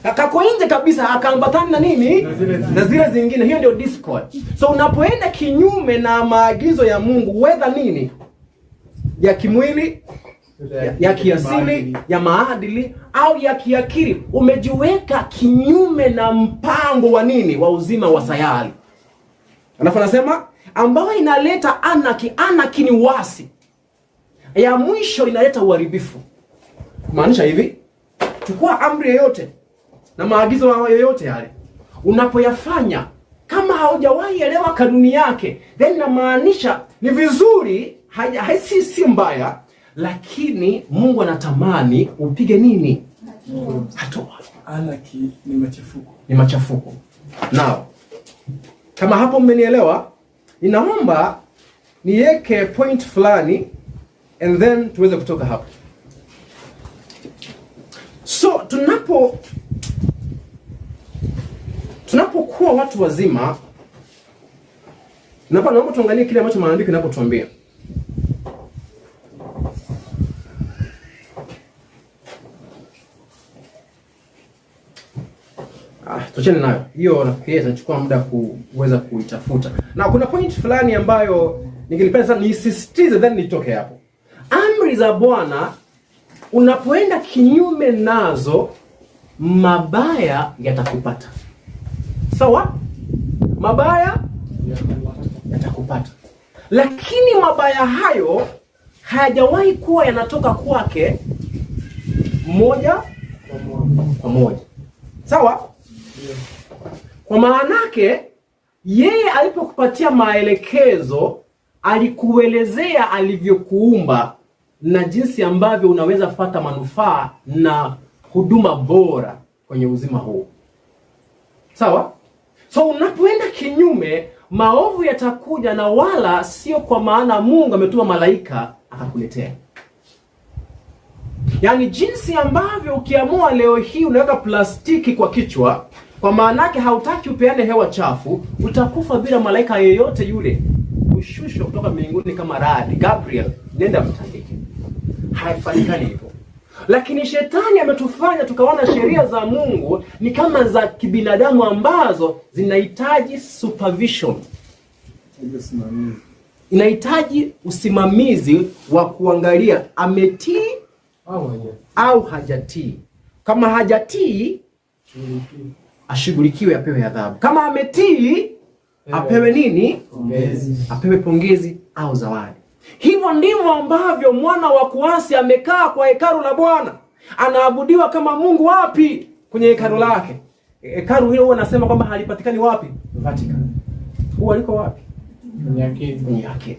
kako nje kabisa, akaambatana na nini? Na zile zingine. Hiyo ndio discord. So unapoenda kinyume na maagizo ya Mungu, whether nini? Ya kimwili, ya kiasili, ya maadili, au ya kiakili, umejiweka kinyume na mpango wa nini? Wa uzima wa sayari. Alafu anasema ambayo inaleta anarchy ni wasi. Ya mwisho inaleta uharibifu. Maanisha hivi, chukua amri yoyote na maagizo yoyote yale, unapoyafanya kama haujawahi elewa kanuni yake, then inamaanisha ni vizuri, si mbaya, lakini Mungu anatamani upige nini? Hatua. Anarchy ni machafuko. Ni machafuko. Now, kama hapo mmenielewa, ninaomba niweke point fulani and then tuweze kutoka hapo. So tunapokuwa watu wazima, naomba tuangalie kile ambacho maandiko yanapotuambia. Tuachane nayo. Hiyo nafikiri itachukua muda kuweza kuitafuta. Na kuna point fulani ambayo ningelipenda sana nisisitize then nitoke hapo. Amri za Bwana unapoenda kinyume nazo, mabaya yatakupata. Sawa? Mabaya yatakupata. Lakini mabaya hayo hayajawahi kuwa yanatoka kwake moja kwa moja. Sawa? Kwa maanake yeye alipokupatia maelekezo, alikuelezea alivyokuumba na jinsi ambavyo unaweza kupata manufaa na huduma bora kwenye uzima huu. Sawa? So unapoenda kinyume, maovu yatakuja, na wala sio kwa maana Mungu ametuma malaika akakuletea. Yaani jinsi ambavyo ukiamua leo hii unaweka plastiki kwa kichwa, kwa maanake hautaki upeane hewa chafu, utakufa bila malaika yeyote yule kushushwa kutoka mbinguni kama radi, Gabriel, nenda mtandike. Haifanyikani hivyo. Lakini shetani ametufanya tukaona sheria za Mungu ni kama za kibinadamu ambazo zinahitaji supervision. Inahitaji usimamizi wa kuangalia ametii au hajatii. Kama hajatii, ashughulikiwe, apewe adhabu. Kama ametii, apewe nini? Pongezi. Apewe pongezi au zawadi. Hivyo ndivyo ambavyo mwana wa kuasi amekaa kwa hekalu la Bwana. Anaabudiwa kama Mungu wapi? Kwenye hekalu lake. Hekalu hilo huwa nasema kwamba halipatikani wapi? Vatican. Huwa liko wapi? Kwenye akili.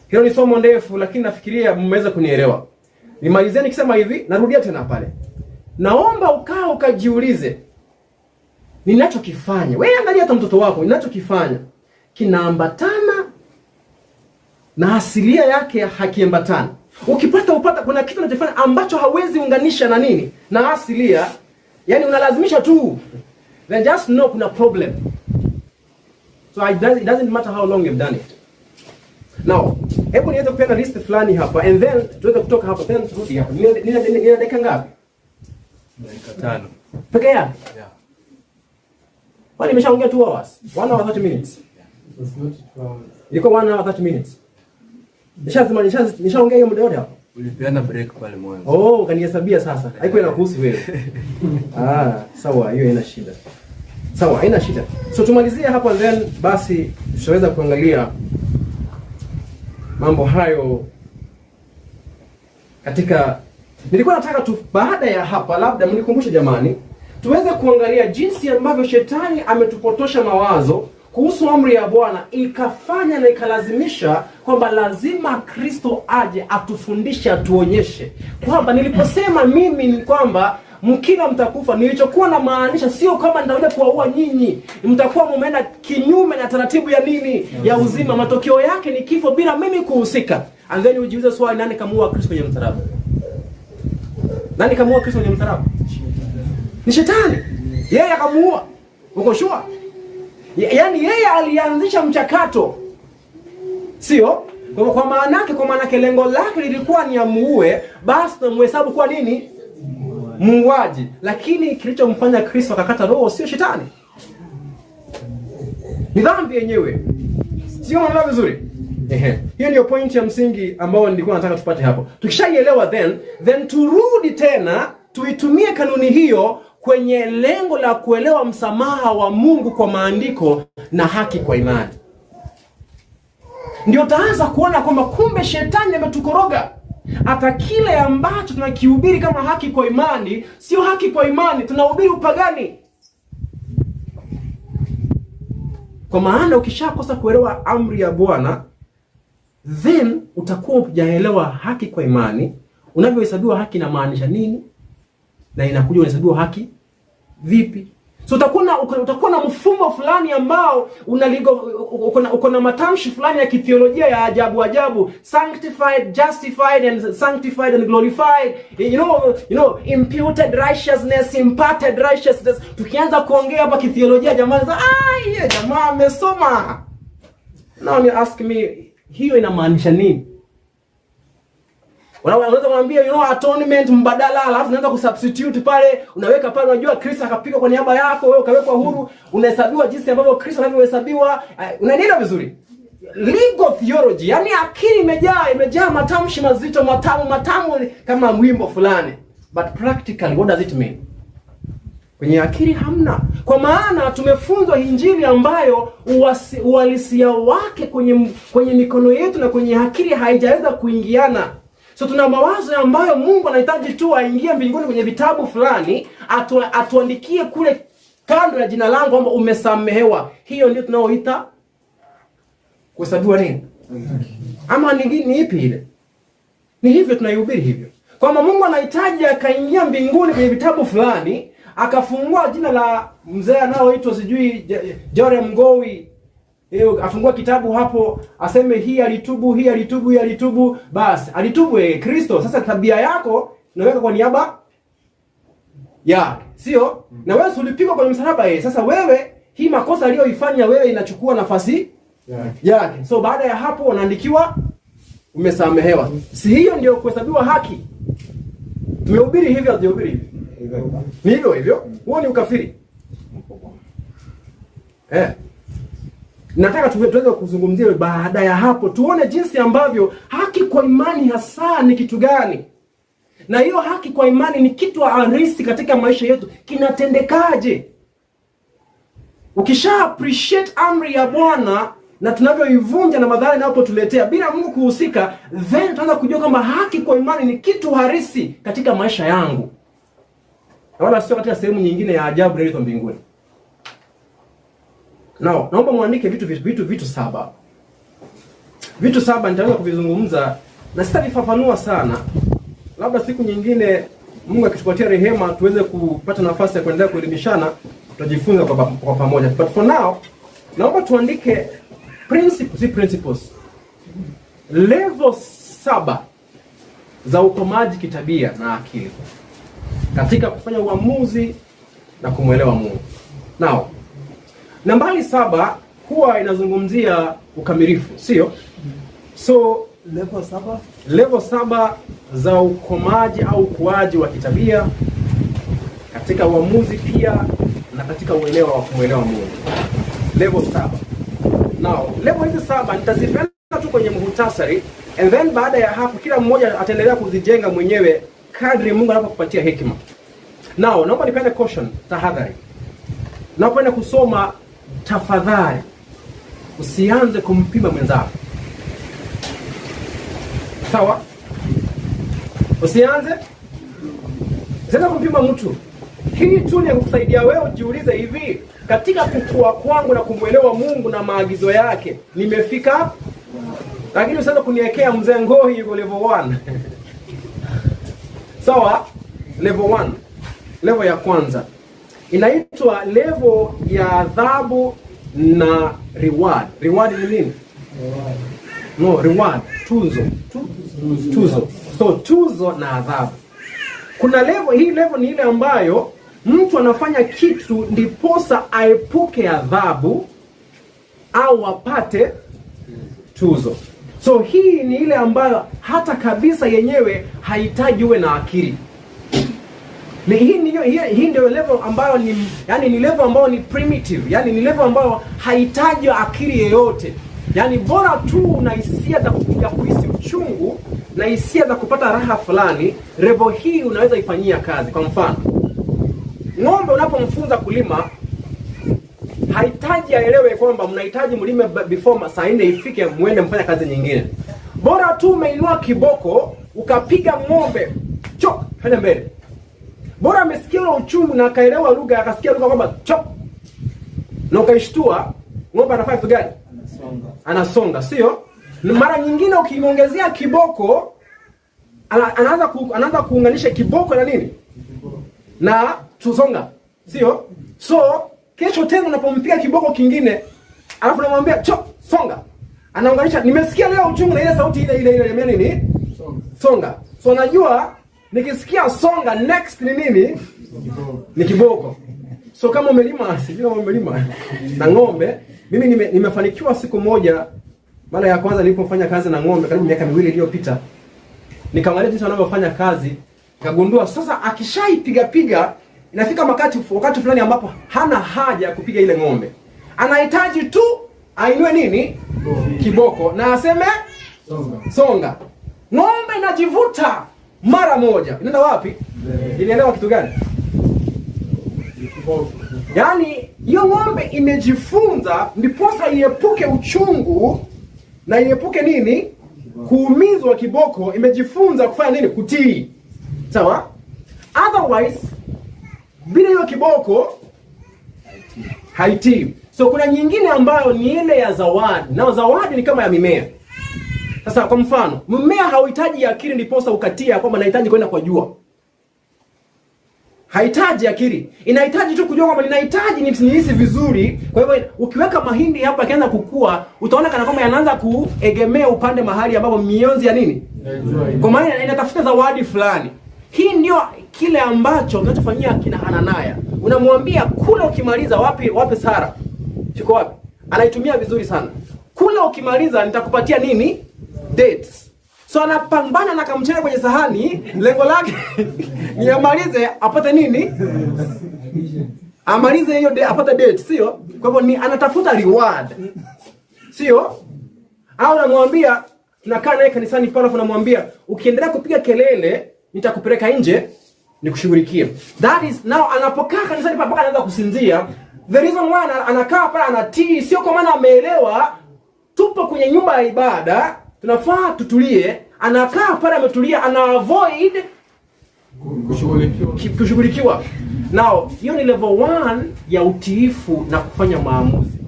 Hilo ni somo ndefu, lakini nafikiria mmeweza kunielewa. Nimalizeni nikisema hivi, narudia tena pale. Naomba ukajiulize, ninachokifanya, wewe angalia hata mtoto wako, ninachokifanya kinaambatana na asilia yake hakiambatana. Upata kuna kitu unachofanya ambacho hawezi unganisha na nini? Na asilia. Yani unalazimisha tu. Then just know kuna problem. So it doesn't matter how long you've done it. Now, hebu niweze kupeana list fulani hapa and then tuweze kutoka hapa then turudi hapa. Nina dakika ngapi? Dakika 5. Peke yake? Yeah. Wani nimeshaongea 2 hours. 1 hour 30 minutes. Ilikuwa 1 hour 30 minutes. Nishaongea hiyo muda wote hapo. Ulipeana break pale mwanzo. Oh, kanihesabia sasa. Haiko inakuhusu wewe. Sawa, hiyo haina shida. Sawa, haina shida. So tumalizie hapo and then basi tutaweza kuangalia mambo hayo katika nilikuwa nataka tu baada ya hapa labda mnikumbushe jamani tuweze kuangalia jinsi ambavyo shetani ametupotosha mawazo kuhusu amri ya Bwana ikafanya na ikalazimisha kwamba lazima Kristo aje atufundishe atuonyeshe kwamba niliposema mimi ni kwamba mkila mtakufa, nilichokuwa na maanisha sio kama nitakuja kuwaua nyinyi, mtakuwa mumeenda kinyume na taratibu ya nini? Ya uzima. Matokeo yake ni kifo bila mimi kuhusika. And then ujiulize swali, nani kamuua Kristo kwenye msalaba? Nani kamuua Kristo kwenye msalaba? Ni shetani. Yeye akamuua. Uko sure? Yaani yeye alianzisha mchakato. Sio? Kwa maana yake lengo lake lilikuwa ni amuue, basi tunamhesabu kwa nini? Muuaji. Lakini kilichomfanya Kristo akakata roho sio shetani. Ni dhambi yenyewe. Sio maana vizuri. Hiyo ndio point ya msingi ambao nilikuwa nataka tupate hapo. Tukishaielewa then turudi tena tuitumie kanuni hiyo kwenye lengo la kuelewa msamaha wa Mungu kwa maandiko na haki kwa imani. Ndio taanza kuona kwamba kumbe shetani ametukoroga. Hata kile ambacho tunakihubiri kama haki kwa imani, sio haki kwa imani, tunahubiri upagani. Kwa maana ukishakosa kuelewa amri ya Bwana, then utakuwa hujaelewa haki kwa imani. Unavyohesabiwa haki inamaanisha nini? Na inakuja unahesabiwa haki vipi? So utakuwa na mfumo fulani ambao uko na matamshi fulani ya kithiolojia ya ajabu. Sanctified, justified and glorified. You know, imputed righteousness, imparted righteousness. Tukianza kuongea hapa kithiolojia jamani, yeye jamaa amesoma. Now you ask me, hiyo inamaanisha nini? Unaweza kumwambia atonement mbadala, alafu unaanza kusubstitute pale, unaweka pale, unajua Kristo akapiga kwa niaba yako, wewe ukawekwa huru, unahesabiwa jinsi ambavyo Kristo anavyohesabiwa. Unaelewa vizuri? Legal theology, yani akili imejaa matamshi mazito, matamu kama wimbo fulani. But practically what does it mean? Kwenye akili hamna. Kwa maana tumefunzwa injili ambayo uhalisia wake kwenye mikono yetu na kwenye akili haijaweza kuingiana. So tuna mawazo ambayo Mungu anahitaji tu aingie mbinguni kwenye vitabu fulani, atuandikie kule kando ya jina langu kwamba umesamehewa. Hiyo ndio tunaoita kuhesabiwa nini? Ama ni ipi ile? Ni hivyo tunaihubiri hivyo. Kwamba Mungu anahitaji akaingia mbinguni kwenye vitabu fulani, akafungua jina la mzee anaoitwa sijui Jore Mgowi. Afungua kitabu hapo, aseme hii alitubu, basi alitubu Kristo. Sasa tabia yako unaweka kwa niaba yake, sio? Na wewe ulipigwa kwenye msalaba sasa wewe hii makosa aliyoifanya wewe inachukua nafasi yake. So baada ya hapo unaandikiwa umesamehewa. Si hiyo ndio kuhesabiwa haki? Tumehubiri hivyo, hujahubiri hivyo? Ni hivyo hivyo. Huo ni ukafiri. Nataka tuweze kuzungumzia baada ya hapo tuone jinsi ambavyo haki kwa imani hasa ni kitu gani. Na hiyo haki kwa imani ni kitu halisi katika maisha yetu. Kinatendekaje? Ukisha appreciate amri ya Bwana na tunavyoivunja na madhara inapotuletea bila Mungu kuhusika, then tunaanza kujua kwamba haki kwa imani ni kitu halisi katika maisha yangu. Na wala sio katika sehemu nyingine ya ajabu inaitwa mbinguni. Naomba muandike vitu 7. Vitu 7 nitaweza kuvizungumza na sitavifafanua sana. Labda siku nyingine Mungu akitupatia rehema tuweze kupata nafasi ya kuendelea kuelimishana, tutajifunza kwa pamoja. But for now, naomba tuandike principles. Level 7 za ukomaji kitabia na akili katika kufanya uamuzi na kumwelewa Mungu. Now, nambari 7 huwa inazungumzia ukamilifu, sio? So level 7 za ukomaji au ukuaji wa kitabia katika uamuzi pia na katika uelewa wa kumwelewa Mungu. Level 7. Now, level hizi 7 nitazipenda tu kwenye muhtasari, and then baada ya hapo kila mmoja ataendelea kuzijenga mwenyewe kadri Mungu anapokupatia hekima. Now, naomba nipende caution, tahadhari. Napoenda kusoma, tafadhali usianze kumpima mwenzako. Sawa? Usianze kumpima mtu. Hii tu ni kukusaidia wewe ujiulize, hivi katika kukua kwangu na kumwelewa Mungu na maagizo yake nimefika? Lakini usianze kuniwekea mzee Ngohi yuko level 1. Sawa? Level 1. Level ya kwanza inaitwa level ya adhabu na reward. Reward ni nini? Reward. Tuzo. So tuzo na adhabu. Kuna level, hii level ni ile ambayo mtu anafanya kitu ndiposa aepuke adhabu au apate tuzo. So hii ni ile ambayo hata kabisa yenyewe haihitaji uwe na akili. Hii ndio level ambayo ni level ambayo ni primitive, yani ni level ambayo haihitaji akili yoyote. Yani bora tu una hisia za kuhisi uchungu na hisia za kupata raha fulani, level hii unaweza ifanyia kazi. Kwa mfano, ng'ombe unapomfunza kulima, hahitaji aelewe kwamba mnahitaji mlime before saa 4 ifike muende mfanya kazi nyingine. Bora tu umeinua kiboko ukapiga ng'ombe, chok, fanya mbele. Bora amesikia ule uchungu na akaelewa lugha, akasikia lugha kwamba chok, na ukaishtua, ng'ombe anafanya kitu gani? Anasonga, sio? Mara nyingine ukiongezea kiboko, anaanza kuunganisha kiboko na nini? Na tusonga, sio? So kesho tena unapompiga kiboko kingine, alafu unamwambia chok, songa, anaunganisha, nimesikia leo uchungu na ile sauti ile ya nini? Songa. So najua nikisikia songa, next ni nini? Ni kiboko. So kama umelima na ng'ombe, mimi nimefanikiwa siku moja, mara ya kwanza nilipofanya kazi na ng'ombe karibu miaka 2 iliyopita. Nikaangalia jinsi wanavyofanya kazi, nikagundua sasa akishaipiga inafika wakati fulani ambapo hana haja ya kupiga ile ng'ombe. Anahitaji tu ainue nini? Kiboko na aseme songa. Ng'ombe inajivuta mara moja. Inaenda wapi? Inaelewa kitu gani? Yaani hiyo ng'ombe imejifunza ndiposa iepuke uchungu na iepuke nini? Kuumizwa kiboko. Imejifunza kufanya nini? Kutii. Sawa? Otherwise bila hiyo kiboko haitii. So kuna nyingine ambayo ni ile ya zawadi. Na zawadi ni kama ya mimea. Sasa kwa mfano, mmea hauhitaji akili ndiposa ukatia kwamba nahitaji kwenda kwa jua. Haihitaji akili. Inahitaji tu kujua kwamba ninahitaji nihisi vizuri. Kwa hivyo ukiweka mahindi hapa yakianza kukua, utaona kana kwamba yanaanza kuegemea upande mahali ambapo mionzi ya nini? Kwa maana inatafuta zawadi fulani. Hii ndio kile ambacho unachofanyia kina Hananaya. Unamwambia kula ukimaliza wapi Sara? Chiko wapi? Anaitumia vizuri sana. Kula ukimaliza nitakupatia nini? Dates. So anapambana na kamchele kwenye sahani, lengo lake ni amalize apate nini? Amalize hiyo apate date, sio? Kwa hivyo ni anatafuta reward. Sio? Au namwambia tunakaa naye kanisani pale, unamwambia ukiendelea kupiga kelele nitakupeleka nje nikushughulikie. That is now anapokaa kanisani pale mpaka anaanza kusinzia. The reason why anakaa pale anatii sio kwa maana ameelewa tupo kwenye nyumba ya ibada, tunafaa tutulie. Anakaa pale ametulia, ana avoid kushughulikiwa. Now, hiyo ni level 1 ya utiifu na kufanya maamuzi.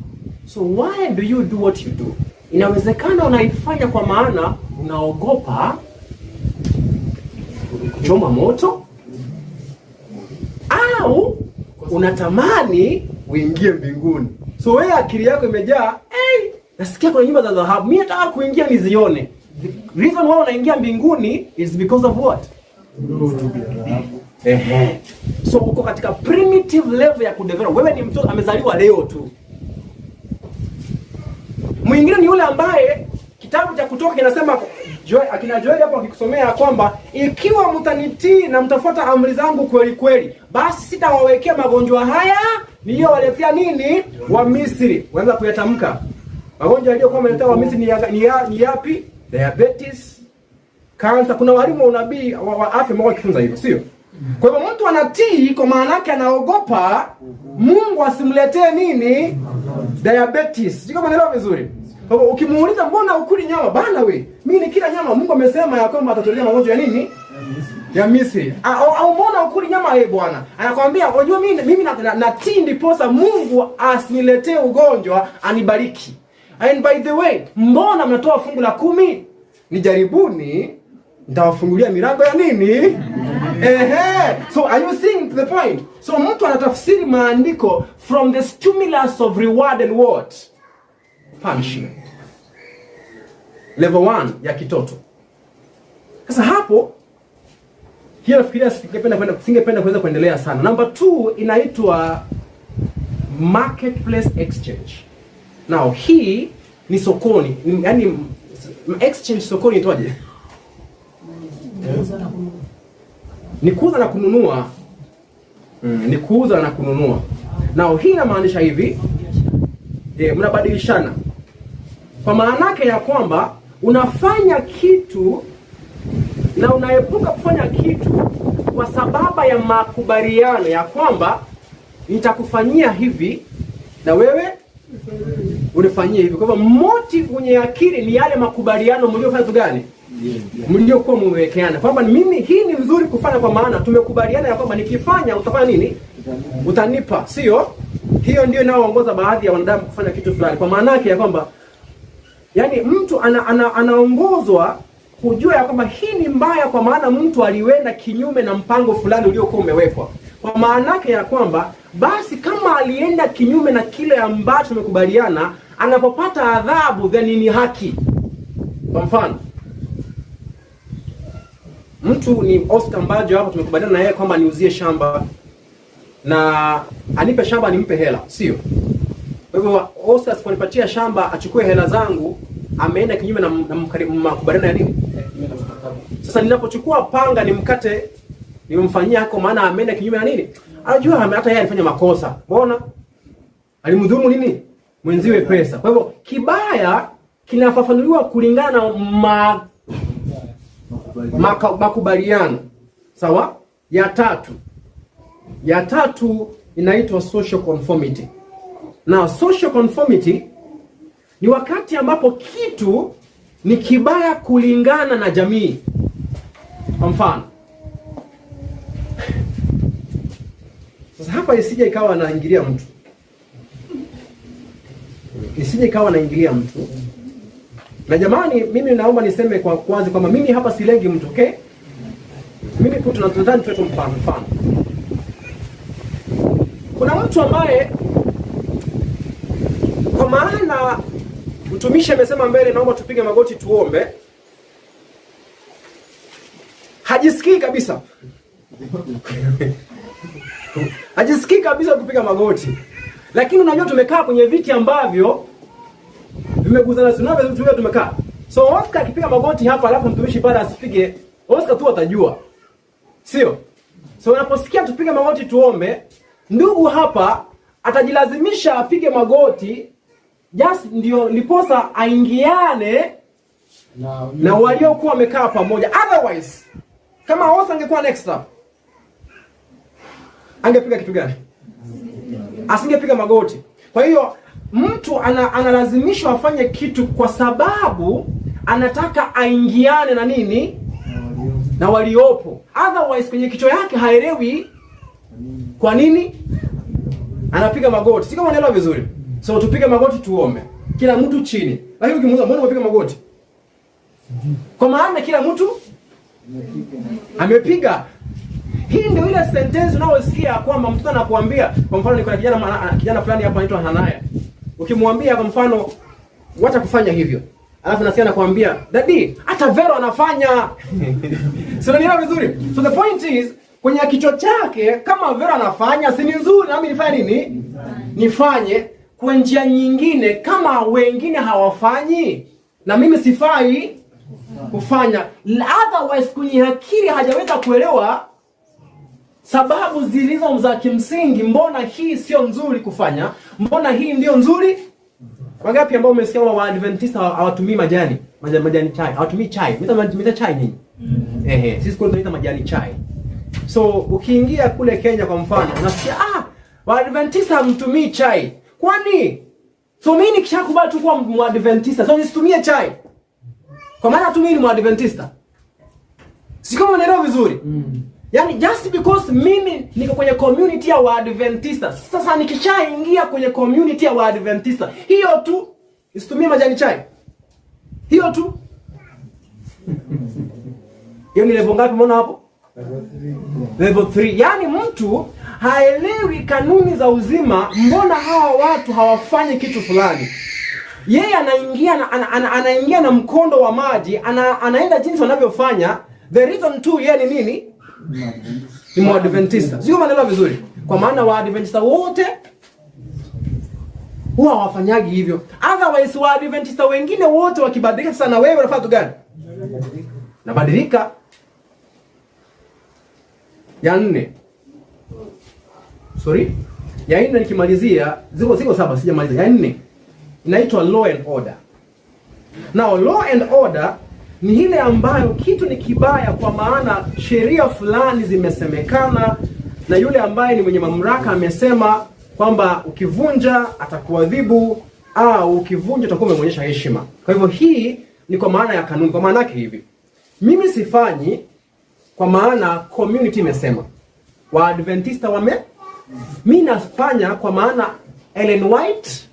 So why do you do what you do? Inawezekana unaifanya kwa maana unaogopa kuchoma moto, au unatamani uingie mbinguni. So wewe akili yako imejaa, nasikia kuna nyumba za dhahabu, mimi nataka kuingia nizione. The reason why unaingia mbinguni is because of what? So uko katika primitive level ya kudevelop. Wewe ni mtoto amezaliwa leo tu. Mwingine ni yule ambaye kitabu cha Kutoka kinasema akina Joel hapo akikusomea kwamba ikiwa mtanitii na mtafuata amri zangu kweli kweli, basi sitawawekea magonjwa haya niliyowaletea nini? Wa Misri. Waanza kuyatamka. Magonjwa yaliyokuwa wameletea wa Misri ni yapi? Diabetes, cancer. Kuna walimu wa unabii wa afya ambao wakifunza hivyo, sio? Kwa hivyo mtu anatii kwa maana yake anaogopa Mungu asimletee nini? Diabetes. Sio kama naelewa vizuri. Kwa hivyo ukimuuliza mbona ukuli nyama? Bana we, mimi ni kila nyama. Mungu amesema ya kwamba atatolea magonjwa ya nini? Ya Misri. Au mbona ukuli nyama bwana? Anakuambia unajua mimi natii ndiposa Mungu asiniletee ugonjwa, anibariki. And by the way, mbona mnatoa fungu la 10? Nijaribuni, nitawafungulia milango ya nini? So are you seeing the point? So mtu anatafsiri maandiko from the stimulus of reward and what? Punishment. Level 1 ya kitoto. Sasa hapo hiyo nafikiria singependa kuweza kuendelea sana. Number 2 inaitwa marketplace exchange. Now hii ni sokoni, yani exchange sokoni itoaje? Ni kuuza na kununua. Ni kuuza na kununua. Now hii inamaanisha hivi, mnabadilishana. Kwa maana yake ya kwamba unafanya kitu na unaepuka kufanya kitu kwa sababu ya makubaliano ya kwamba nitakufanyia hivi na wewe unifanyie hivi. Kwa hivyo motive kwenye akili ni yale makubaliano mliofanya tu gani? Mliokuwa mmewekeana. Kwamba mimi hii ni vizuri kufanya kwa maana tumekubaliana ya kwamba nikifanya utafanya nini? Utanipa, sio? Hiyo ndio inaoongoza baadhi ya wanadamu kufanya kitu fulani. Kwa maana yake ya kwamba yani mtu anaongozwa kujua ya kwamba hii ni mbaya kwa maana mtu aliwenda kinyume na mpango fulani uliokuwa umewekwa. Kwa maana yake ya kwamba basi kama alienda kinyume na kile ambacho tumekubaliana, anapopata adhabu then ni haki. Kwa mfano, mtu ni Oscar Mbajo hapo tumekubaliana na yeye kwamba niuzie shamba na anipe shamba nimpe hela, sio? Kwa hivyo Oscar asiponipatia shamba achukue hela zangu, ameenda kinyume na makubaliano ya nini? Sasa ninapochukua panga nimkate nimemfanyia hako maana ameenda kinyume na nini? Anajua hata yeye alifanya makosa. Mbona? Alimdhulumu nini? Mwenziwe pesa. Kwa hivyo kibaya kinafafanuliwa kulingana na makubaliano. Sawa? Ya tatu inaitwa social conformity. Na social conformity ni wakati ambapo kitu ni kibaya kulingana na jamii. Kwa mfano, sasa hapa isije ikawa anaingilia mtu. Isije ikawa anaingilia mtu. Na jamani, mimi naomba niseme kwa kwanza kwamba mimi hapa silengi mtu, okay? Mimi tu tunataka tuwe mfano. Kuna mtu ambaye kwa maana mtumishi amesema mbele naomba tupige magoti tuombe, hajisikii kabisa. Hajisikii kabisa kupiga magoti. Lakini unajua tumekaa kwenye viti ambavyo vimeguzana, tunavyo tumekaa. So Oscar akipiga magoti hapa alafu mtumishi pale asipige, Oscar tu atajua. Sio? So unaposikia tupige magoti tuombe, ndugu hapa atajilazimisha apige magoti just ndio liposa aingiane na waliokuwa wamekaa pamoja. Otherwise, kama Oscar angekuwa next up, angepiga kitu gani? Asingepiga magoti. Kwa hiyo mtu analazimishwa afanye kitu kwa sababu anataka aingiane na nini? Na waliopo. Otherwise kwenye kichwa yake haelewi kwa nini anapiga magoti. Si kama unaelewa vizuri. So tupige magoti tuombe. Kila mtu chini. Lakini ukimuuliza mbona unapiga magoti? Kwa maana kila mtu amepiga. Hii ndio ile sentence unaosikia kwamba mtu anakuambia, kwa mfano niko na kijana fulani hapa anaitwa Hanaya. Ukimwambia kwa mfano wacha kufanya hivyo, alafu nasikia anakuambia, "Daddy, hata Vero anafanya." Sio nielewa vizuri. So the point is kwenye kichwa chake kama Vero anafanya si ni nzuri, na mimi nifanye nini? Nifanye kwa njia nyingine kama wengine hawafanyi na mimi sifai kufanya. Otherwise kwenye akili hajaweza kuelewa sababu zilizo za kimsingi, mbona hii sio nzuri kufanya, mbona hii ndio nzuri. Wangapi ambao umesikia wa Adventista hawatumii majani chai, hawatumii chai, mita chai nini? Sisi kwa tunaita majani chai. So ukiingia kule Kenya kwa mfano unasikia wa Adventista hamtumii chai. Kwani? So mimi nikishakubali tu kuwa Adventista, so nisitumie chai. Kwa maana tu mimi ni Adventista. Si kama unaelewa vizuri? Yaani just because mimi niko kwenye community ya Waadventista, sasa nikishaingia kwenye community ya Waadventista, hiyo tu isitumie majani chai. Hiyo tu. Hiyo ni level ngapi umeona hapo? Level 3. Yaani mtu haelewi kanuni za uzima, mbona hawa watu hawafanyi kitu fulani. Yeye anaingia na mkondo wa maji, anaenda jinsi wanavyofanya. The reason tu yeye ni nini? Ni Mwadventista. Sio maneno vizuri. Kwa maana Waadventista wote huwa hawafanyagi hivyo. Otherwise Waadventista wengine wote wakibadilika, sana wewe unafanya gani? Nabadilika. Ya 4. Sorry? Ya 4 nikimalizia, ziko 7 sijamaliza. Ya 4 inaitwa law and order. Now law and order ni ile ambayo kitu ni kibaya kwa maana sheria fulani zimesemekana na yule ambaye ni mwenye mamlaka amesema kwamba ukivunja atakuadhibu au ukivunja utakuwa umeonyesha heshima. Kwa hivyo hii ni kwa maana ya kanuni. Kwa maana yake hivi, mimi sifanyi kwa maana community imesema. Waadventista mimi nafanya kwa maana Ellen White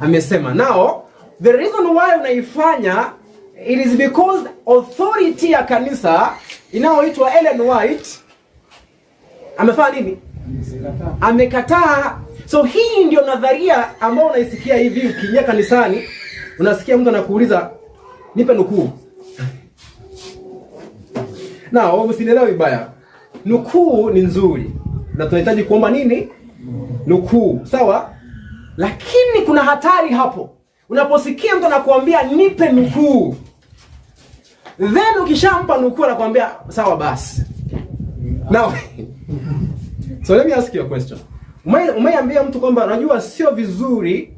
amesema. Now the reason why unaifanya, it is because authority ya kanisa inayoitwa Ellen White amefanya nini? Amekataa. So hii ndio nadharia ambayo unaisikia hivi ukiingia kanisani, unasikia mtu anakuuliza nipe nukuu. Na usinielewe vibaya. Nukuu ni nzuri. Na tunahitaji kuomba nini? Nukuu. Sawa? Lakini kuna hatari hapo. Unaposikia mtu anakuambia nipe nukuu, then ukishampa nukuu anakuambia sawa basi. Now, so let me ask you a question. Umeambia mtu kwamba unajua sio vizuri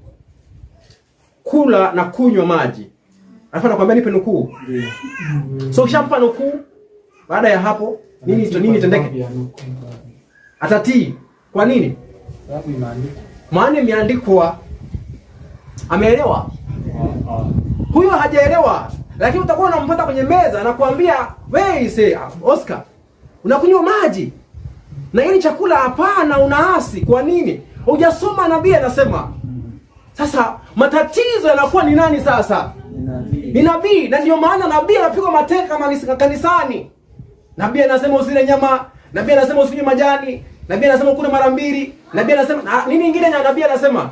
kula na kunywa maji, alafu anakuambia nipe nukuu. So ukishampa nukuu, baada ya hapo nini itendeke? Atatii. Kwa nini? Maana imeandikwa. Ameelewa? Huyo hajaelewa. Lakini utakuwa unampata kwenye meza na kuambia, "Wewe Oscar, unakunywa maji na hili chakula hapana, unaasi." Kwa nini? Hujasoma nabii anasema. Sasa matatizo yanakuwa ni nani sasa? Ni nabii. Na ndio maana nabii anapigwa mateka kanisani. Nabii anasema usile nyama, nabii anasema usinywe majani, nabii anasema ukule mara 2, nabii anasema nini nyingine nabii anasema?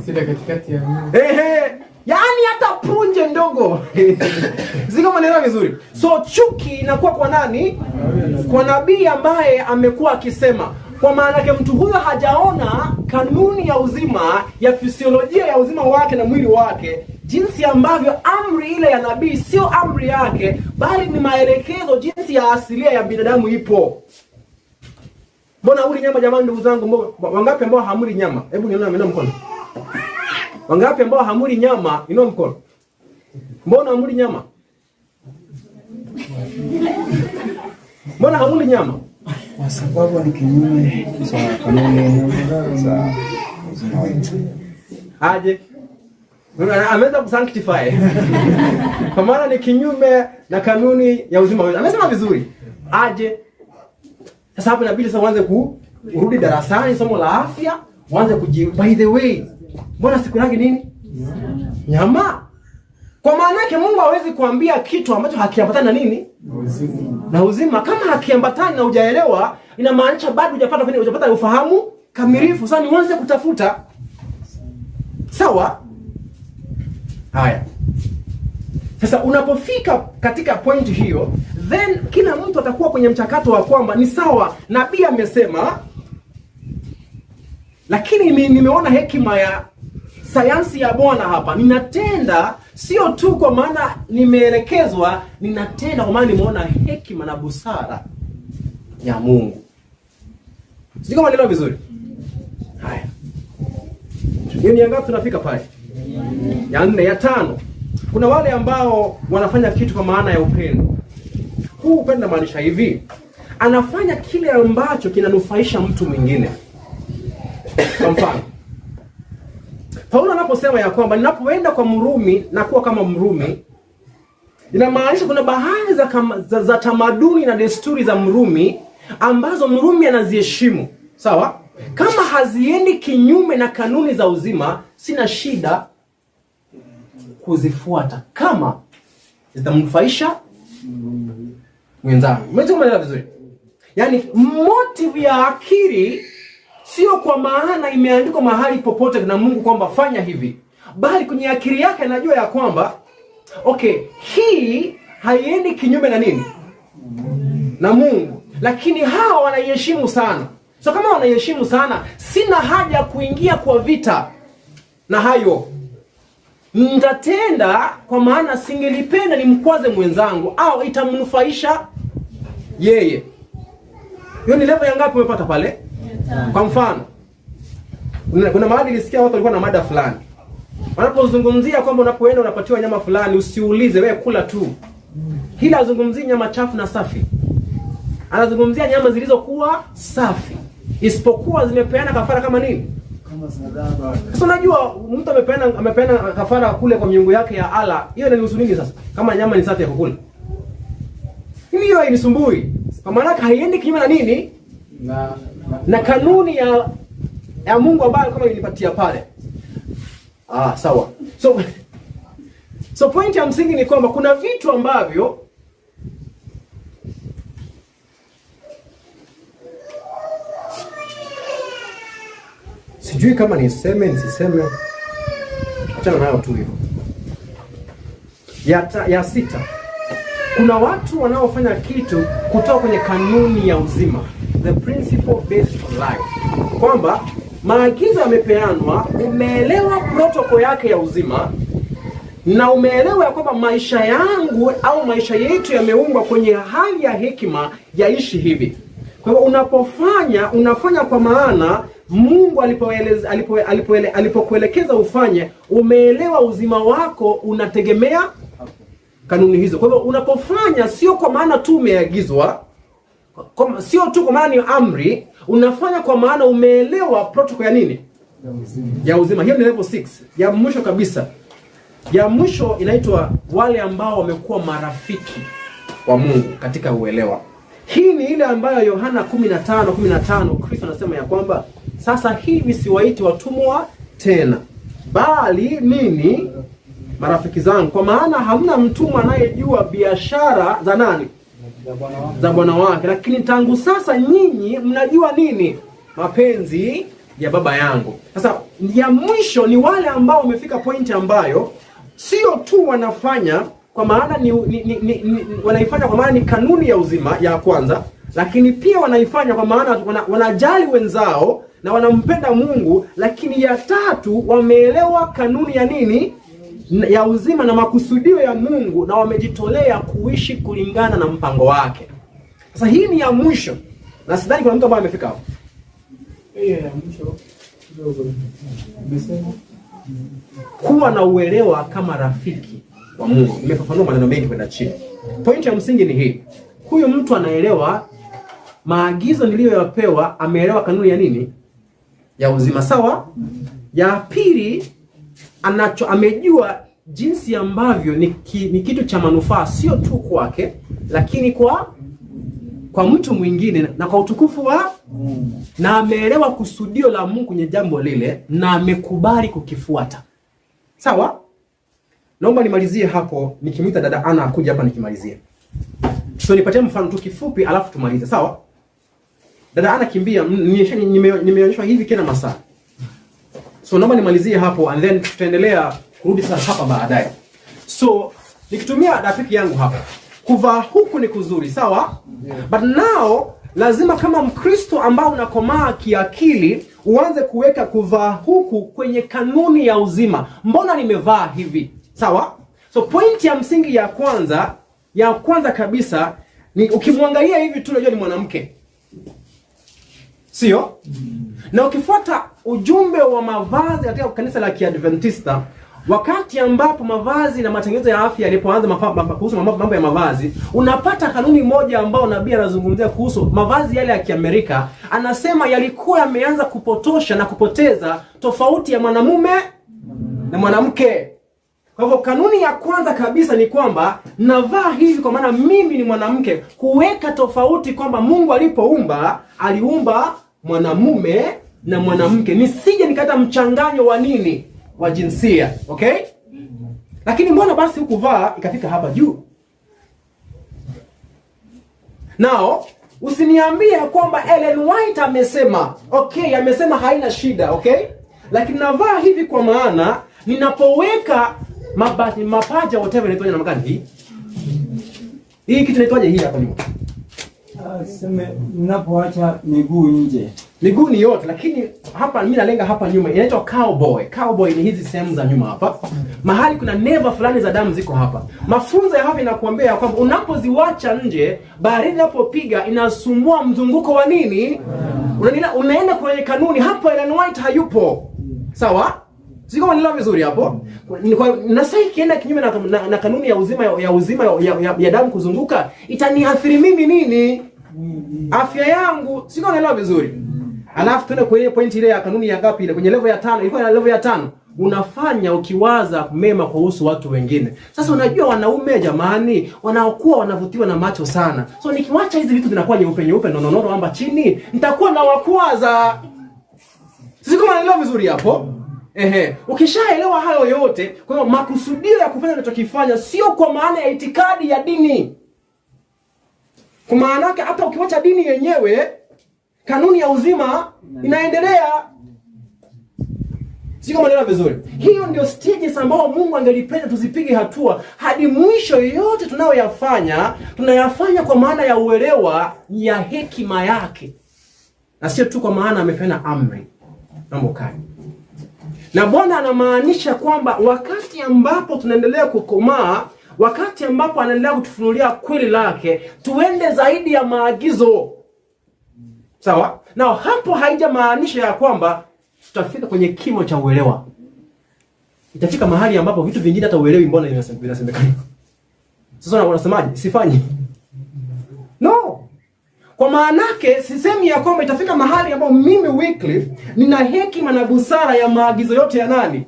Sida katikati ya yaani hata punje ndogo. Ziko maneno vizuri. So chuki inakuwa kwa nani? Kwa nabii ambaye amekuwa akisema. Kwa maana yake mtu huyo hajaona kanuni ya uzima, ya fisiolojia ya uzima wake na mwili wake jinsi ambavyo amri ile ya nabii sio amri yake, bali ni maelekezo jinsi ya asilia ya binadamu ipo. Mbona huli nyama jamani ndugu zangu? Wangapi ambao hamuli nyama? Hebu nione mkono. Wangapi ambao hamuli nyama? Inua mkono. Mbona hamuli nyama? Mbona hamuli nyama? Kwa sababu ni kinyume cha kanuni za uzima wetu. Aje? Ameweza kusanctify. Kwa maana ni kinyume na kanuni ya uzima wetu. Amesema vizuri. Aje? Sasa hapo inabidi sasa uanze kurudi darasani, somo la afya, uanze by the way, mbona sikulagi nini? Nyama. Kwa maana yake Mungu hawezi kuambia kitu ambacho hakiambatani na nini? Na uzima. Kama hakiambatani na hujaelewa, inamaanisha bado hujapata ufahamu kamilifu. Sasa nianze kutafuta. Sawa? Haya. Sasa unapofika katika point hiyo, then kila mtu atakuwa kwenye mchakato wa kwamba ni sawa, nabii amesema, lakini nimeona hekima ya sayansi ya Bwana hapa. Ninatenda sio tu kwa maana nimeelekezwa, ninatenda kwa maana nimeona hekima na busara ya Mungu. Sio kama ndio vizuri. Haya. Hiyo ni ngapi tunafika pale? Ya 4, ya 5. Kuna wale ambao wanafanya kitu kwa maana ya upendo. Huu upendo maanisha hivi. Anafanya kile ambacho kinanufaisha mtu mwingine. Kwa mfano, Paulo anaposema ya kwamba ninapoenda kwa Mrumi na kuwa kama Mrumi, inamaanisha kuna baadhi za tamaduni na desturi za Mrumi ambazo Mrumi anaziheshimu. Sawa? Kama haziendi kinyume na kanuni za uzima, sina shida kuzifuata kama zitamnufaisha mwenzangu. Umeelewa vizuri? Yaani motive ya akili sio kwa maana imeandikwa mahali popote na Mungu kwamba fanya hivi, bali kwenye akili yake anajua ya kwamba okay, hii haiendi kinyume na nini? Na Mungu. Lakini hawa wanaiheshimu sana. So kama wanaiheshimu sana, sina haja kuingia kwa vita na hayo. Nitatenda kwa maana singelipenda nimkwaze mwenzangu au itamnufaisha yeye. Hiyo ni level ya ngapi umepata pale? Kwa mfano, kuna mahali nilisikia watu walikuwa na mada fulani. Wanapozungumzia kwamba unapoenda unapatiwa nyama fulani, usiulize, wewe kula tu. Hila azungumzii nyama chafu na safi. Anazungumzia nyama zilizokuwa safi, isipokuwa zimepeana kafara kama nini? Kama sadaka. Sasa unajua mtu amepeana kafara kule kwa miungu yake ya Allah. Hiyo inanihusu nini sasa? Kama nyama ni safi ya kukula. Hiyo hainisumbui. Kwa maana haiendi kinyume na nini? Na kanuni ya Mungu ambayo kama ilinipatia pale. Sawa. So point ya msingi ni kwamba kuna vitu ambavyo sijui kama niseme nisiseme, achana nayo tu hivyo. Ya 6. Kuna watu wanaofanya kitu kutoka kwenye kanuni ya uzima, the principle based on life. Kwamba maagizo yamepeanwa, umeelewa protocol yake ya uzima, na umeelewa ya kwamba maisha yangu au maisha yetu yameumbwa kwenye hali ya hekima yaishi hivi. Kwa hivyo unafanya kwa maana Mungu alipokuelekeza ufanye, umeelewa uzima wako unategemea kanuni hizo. Kwa hivyo unapofanya sio kwa maana tu umeagizwa, sio tu kwa maana ni amri, unafanya kwa maana umeelewa protocol ya nini? Ya uzima. Hiyo ni level 6. Ya mwisho kabisa. Ya mwisho inaitwa wale ambao wamekuwa marafiki wa Mungu katika uelewa. Hii ni ile ambayo Yohana 15:15 Kristo anasema ya kwamba sasa hivi siwaiti watumwa tena, bali nini? Marafiki zangu. Kwa maana hamna mtumwa anayejua biashara za nani? Za bwana wake. Lakini tangu sasa nyinyi mnajua nini? Mapenzi ya baba yangu. Sasa ya mwisho ni wale ambao wamefika point ambayo sio tu wanafanya kwa maana wanaifanya kwa maana ni kanuni ya uzima ya kwanza, lakini pia wanaifanya kwa maana wanajali wenzao na wanampenda Mungu, lakini ya 3 wameelewa kanuni ya nini? ya uzima na makusudio ya Mungu, na wamejitolea kuishi kulingana na mpango wake. Sasa hii ni ya mwisho, na sidhani kuna mtu ambaye amefika hapo. Ya mwisho kidogo. Umesema Kuwa na uelewa kama rafiki wa Mungu. Nimefafanua maneno mengi kwenda chini. Pointi ya msingi ni hii. Huyu mtu anaelewa maagizo niliyoyapewa, ameelewa kanuni ya nini? Ya uzima, sawa? Ya pili, amejua jinsi ambavyo ni kitu cha manufaa sio tu kwake, lakini kwa mtu mwingine na kwa utukufu wa Mungu. Na ameelewa kusudio la Mungu kwenye jambo lile na amekubali kukifuata. Sawa? Naomba nimalizie hapo, nikimwita dada Ana akuja hapa nikimalizie. So nipatie mfano tu kifupi alafu tumalize, sawa? Dada Ana kimbia, nimeonyeshwa hivi kila masaa. So naomba nimalizie hapo and then tutaendelea kurudi sasa hapa baadaye. So nikitumia rafiki yangu hapa. Kuvaa huku ni kuzuri, sawa? But now lazima kama Mkristo ambao unakomaa kiakili uanze kuweka kuvaa huku kwenye kanuni ya uzima. Mbona nimevaa hivi? Sawa? So point ya msingi ya kwanza kabisa ni ukimwangalia hivi tu unajua ni mwanamke. Sio? Na ukifuata ujumbe wa mavazi katika kanisa la Kiadventista, wakati ambapo mavazi na matengenezo ya afya yalipoanza kuhusu mambo ya mavazi, unapata kanuni moja ambao nabii anazungumzia kuhusu mavazi yale ya Kiamerika. Anasema yalikuwa yameanza kupotosha na kupoteza tofauti ya mwanamume na mwanamke. Kwa hivyo kanuni ya kwanza kabisa ni kwamba navaa hivi kwa maana mimi ni mwanamke, kuweka tofauti kwamba Mungu alipoumba aliumba mwanamume na mwanamke. Nisije nikata mchanganyo wa nini? Wa jinsia, okay? Lakini mbona basi hukuvaa ikafika hapa juu? Now, usiniambie kwamba Ellen White amesema, okay, amesema haina shida, okay? Lakini navaa hivi kwa maana ninapoweka mapaja whatever inaitwa namna gani hii? Hii kitu inaitwaje hii hapa nyuma? Sema ninapoacha miguu nje. Miguu ni yote, lakini hapa mimi nalenga hapa nyuma. Inaitwa cowboy. Cowboy ni hizi sehemu za nyuma hapa. Mahali kuna neva fulani za damu ziko hapa. Mafunzo ya hapa inakuambia kwamba unapoziwacha nje, baridi inapopiga inasumbua mzunguko wa nini? Unaenda kwenye kanuni. Hapo Ellen White hayupo. Sawa? Siko manielewa vizuri hapo. Na sasa ikienda kinyume na kanuni ya uzima ya damu kuzunguka, itaniathiri mimi nini? Afya yangu. Siko manielewa vizuri. Alafu tuende kwenye point ile ya kanuni ya ngapi ile? Kwenye level ya 5. Ilikuwa level ya 5. Unafanya ukiwaza mema kuhusu watu wengine. Sasa unajua wanaume jamani, wanaokuwa wanavutiwa na macho sana. So nikiwacha hizi vitu zinakuwa nyeupe nonono amba chini, nitakuwa na wakwaza. Siko manielewa vizuri hapo. Ukishaelewa hayo yote, kwa hiyo makusudio ya kufanya unachokifanya sio kwa maana ya itikadi ya dini. Kwa maana yake hata ukiwacha dini yenyewe, kanuni ya uzima inaendelea. Sio maneno vizuri. Hiyo ndio stages ambao Mungu angelipenda tuzipige hatua hadi mwisho. Yote tunayafanya kwa maana ya uelewa ya hekima yake. Na sio tu kwa maana amepeana amri. Naomba kae. Na Bwana anamaanisha kwamba wakati ambapo tunaendelea kukomaa, wakati ambapo anaendelea kutufunulia kweli lake, tuende zaidi ya maagizo. Sawa? Na hapo haijamaanisha ya kwamba tutafika kwenye kimo cha uelewa. Itafika mahali ambapo vitu vingine hata uelewi mbona vinasemekana. Sasa unasemaje? Sifanyi. No. Kwa maanake sisemi ya kwamba itafika mahali ambapo mimi Wycliffe nina hekima na busara ya maagizo yote ya nani?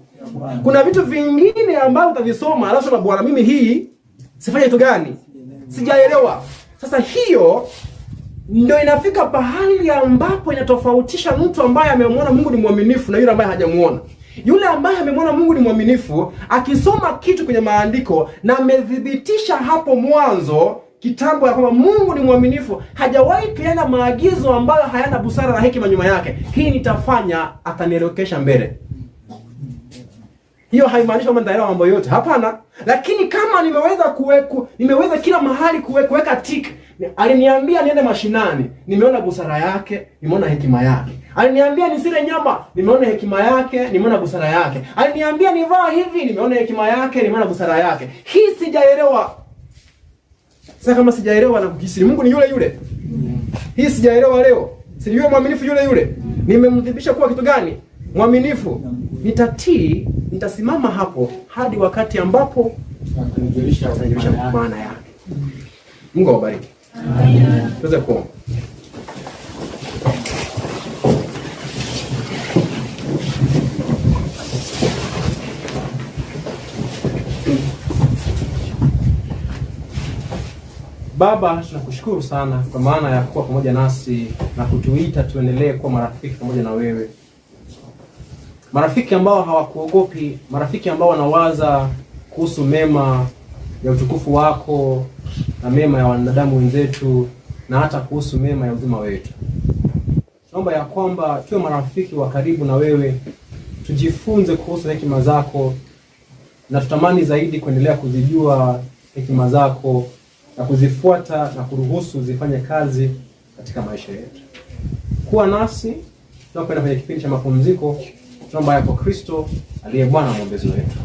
Kuna vitu vingine ambavyo utavisoma alafu na Bwana mimi hii sifanye kitu gani? Sijaelewa. Sasa hiyo ndio inafika pahali ambapo inatofautisha mtu ambaye amemwona Mungu ni mwaminifu na yule ambaye hajamuona. Yule ambaye amemwona Mungu ni mwaminifu akisoma kitu kwenye maandiko na amedhibitisha hapo mwanzo kitambo ya kwamba Mungu ni mwaminifu, hajawahi peana maagizo ambayo hayana busara na hekima nyuma yake. Hii nitafanya, atanielekesha mbele. Hiyo haimaanishi kwamba nitaelewa mambo yote. Hapana. Lakini kama nimeweza kila mahali kuweka tick. Aliniambia niende mashinani, nimeona busara yake, nimeona hekima yake. Aliniambia nisile nyama, nimeona hekima yake, nimeona busara yake. Aliniambia nivaa hivi, nimeona hekima yake, nimeona busara yake. Hii sijaelewa. Sasa kama sijaelewa na kukisiri Mungu ni yule yule. Hii sijaelewa leo. Si yule mwaminifu yule yule. Nimemdhibisha kuwa kitu gani? Mwaminifu. Nitatii, nitasimama hapo hadi wakati ambapo atanijulisha maana yake. Mungu awabariki. Amen. Tuweze kuomba. Baba, tunakushukuru sana kwa maana ya kuwa pamoja nasi na kutuita tuendelee kuwa marafiki pamoja na wewe. Marafiki ambao hawakuogopi, marafiki ambao wanawaza kuhusu mema ya utukufu wako na mema ya wanadamu wenzetu na hata kuhusu mema ya uzima wetu. Naomba ya kwamba tuwe marafiki wa karibu na wewe, tujifunze kuhusu hekima zako na tutamani zaidi kuendelea kuzijua hekima zako na kuzifuata na kuruhusu zifanye kazi katika maisha yetu. Kuwa nasi tunapoenda kwenye kipindi cha mapumziko. Tunaomba kwa Kristo aliye Bwana mwombezi wetu.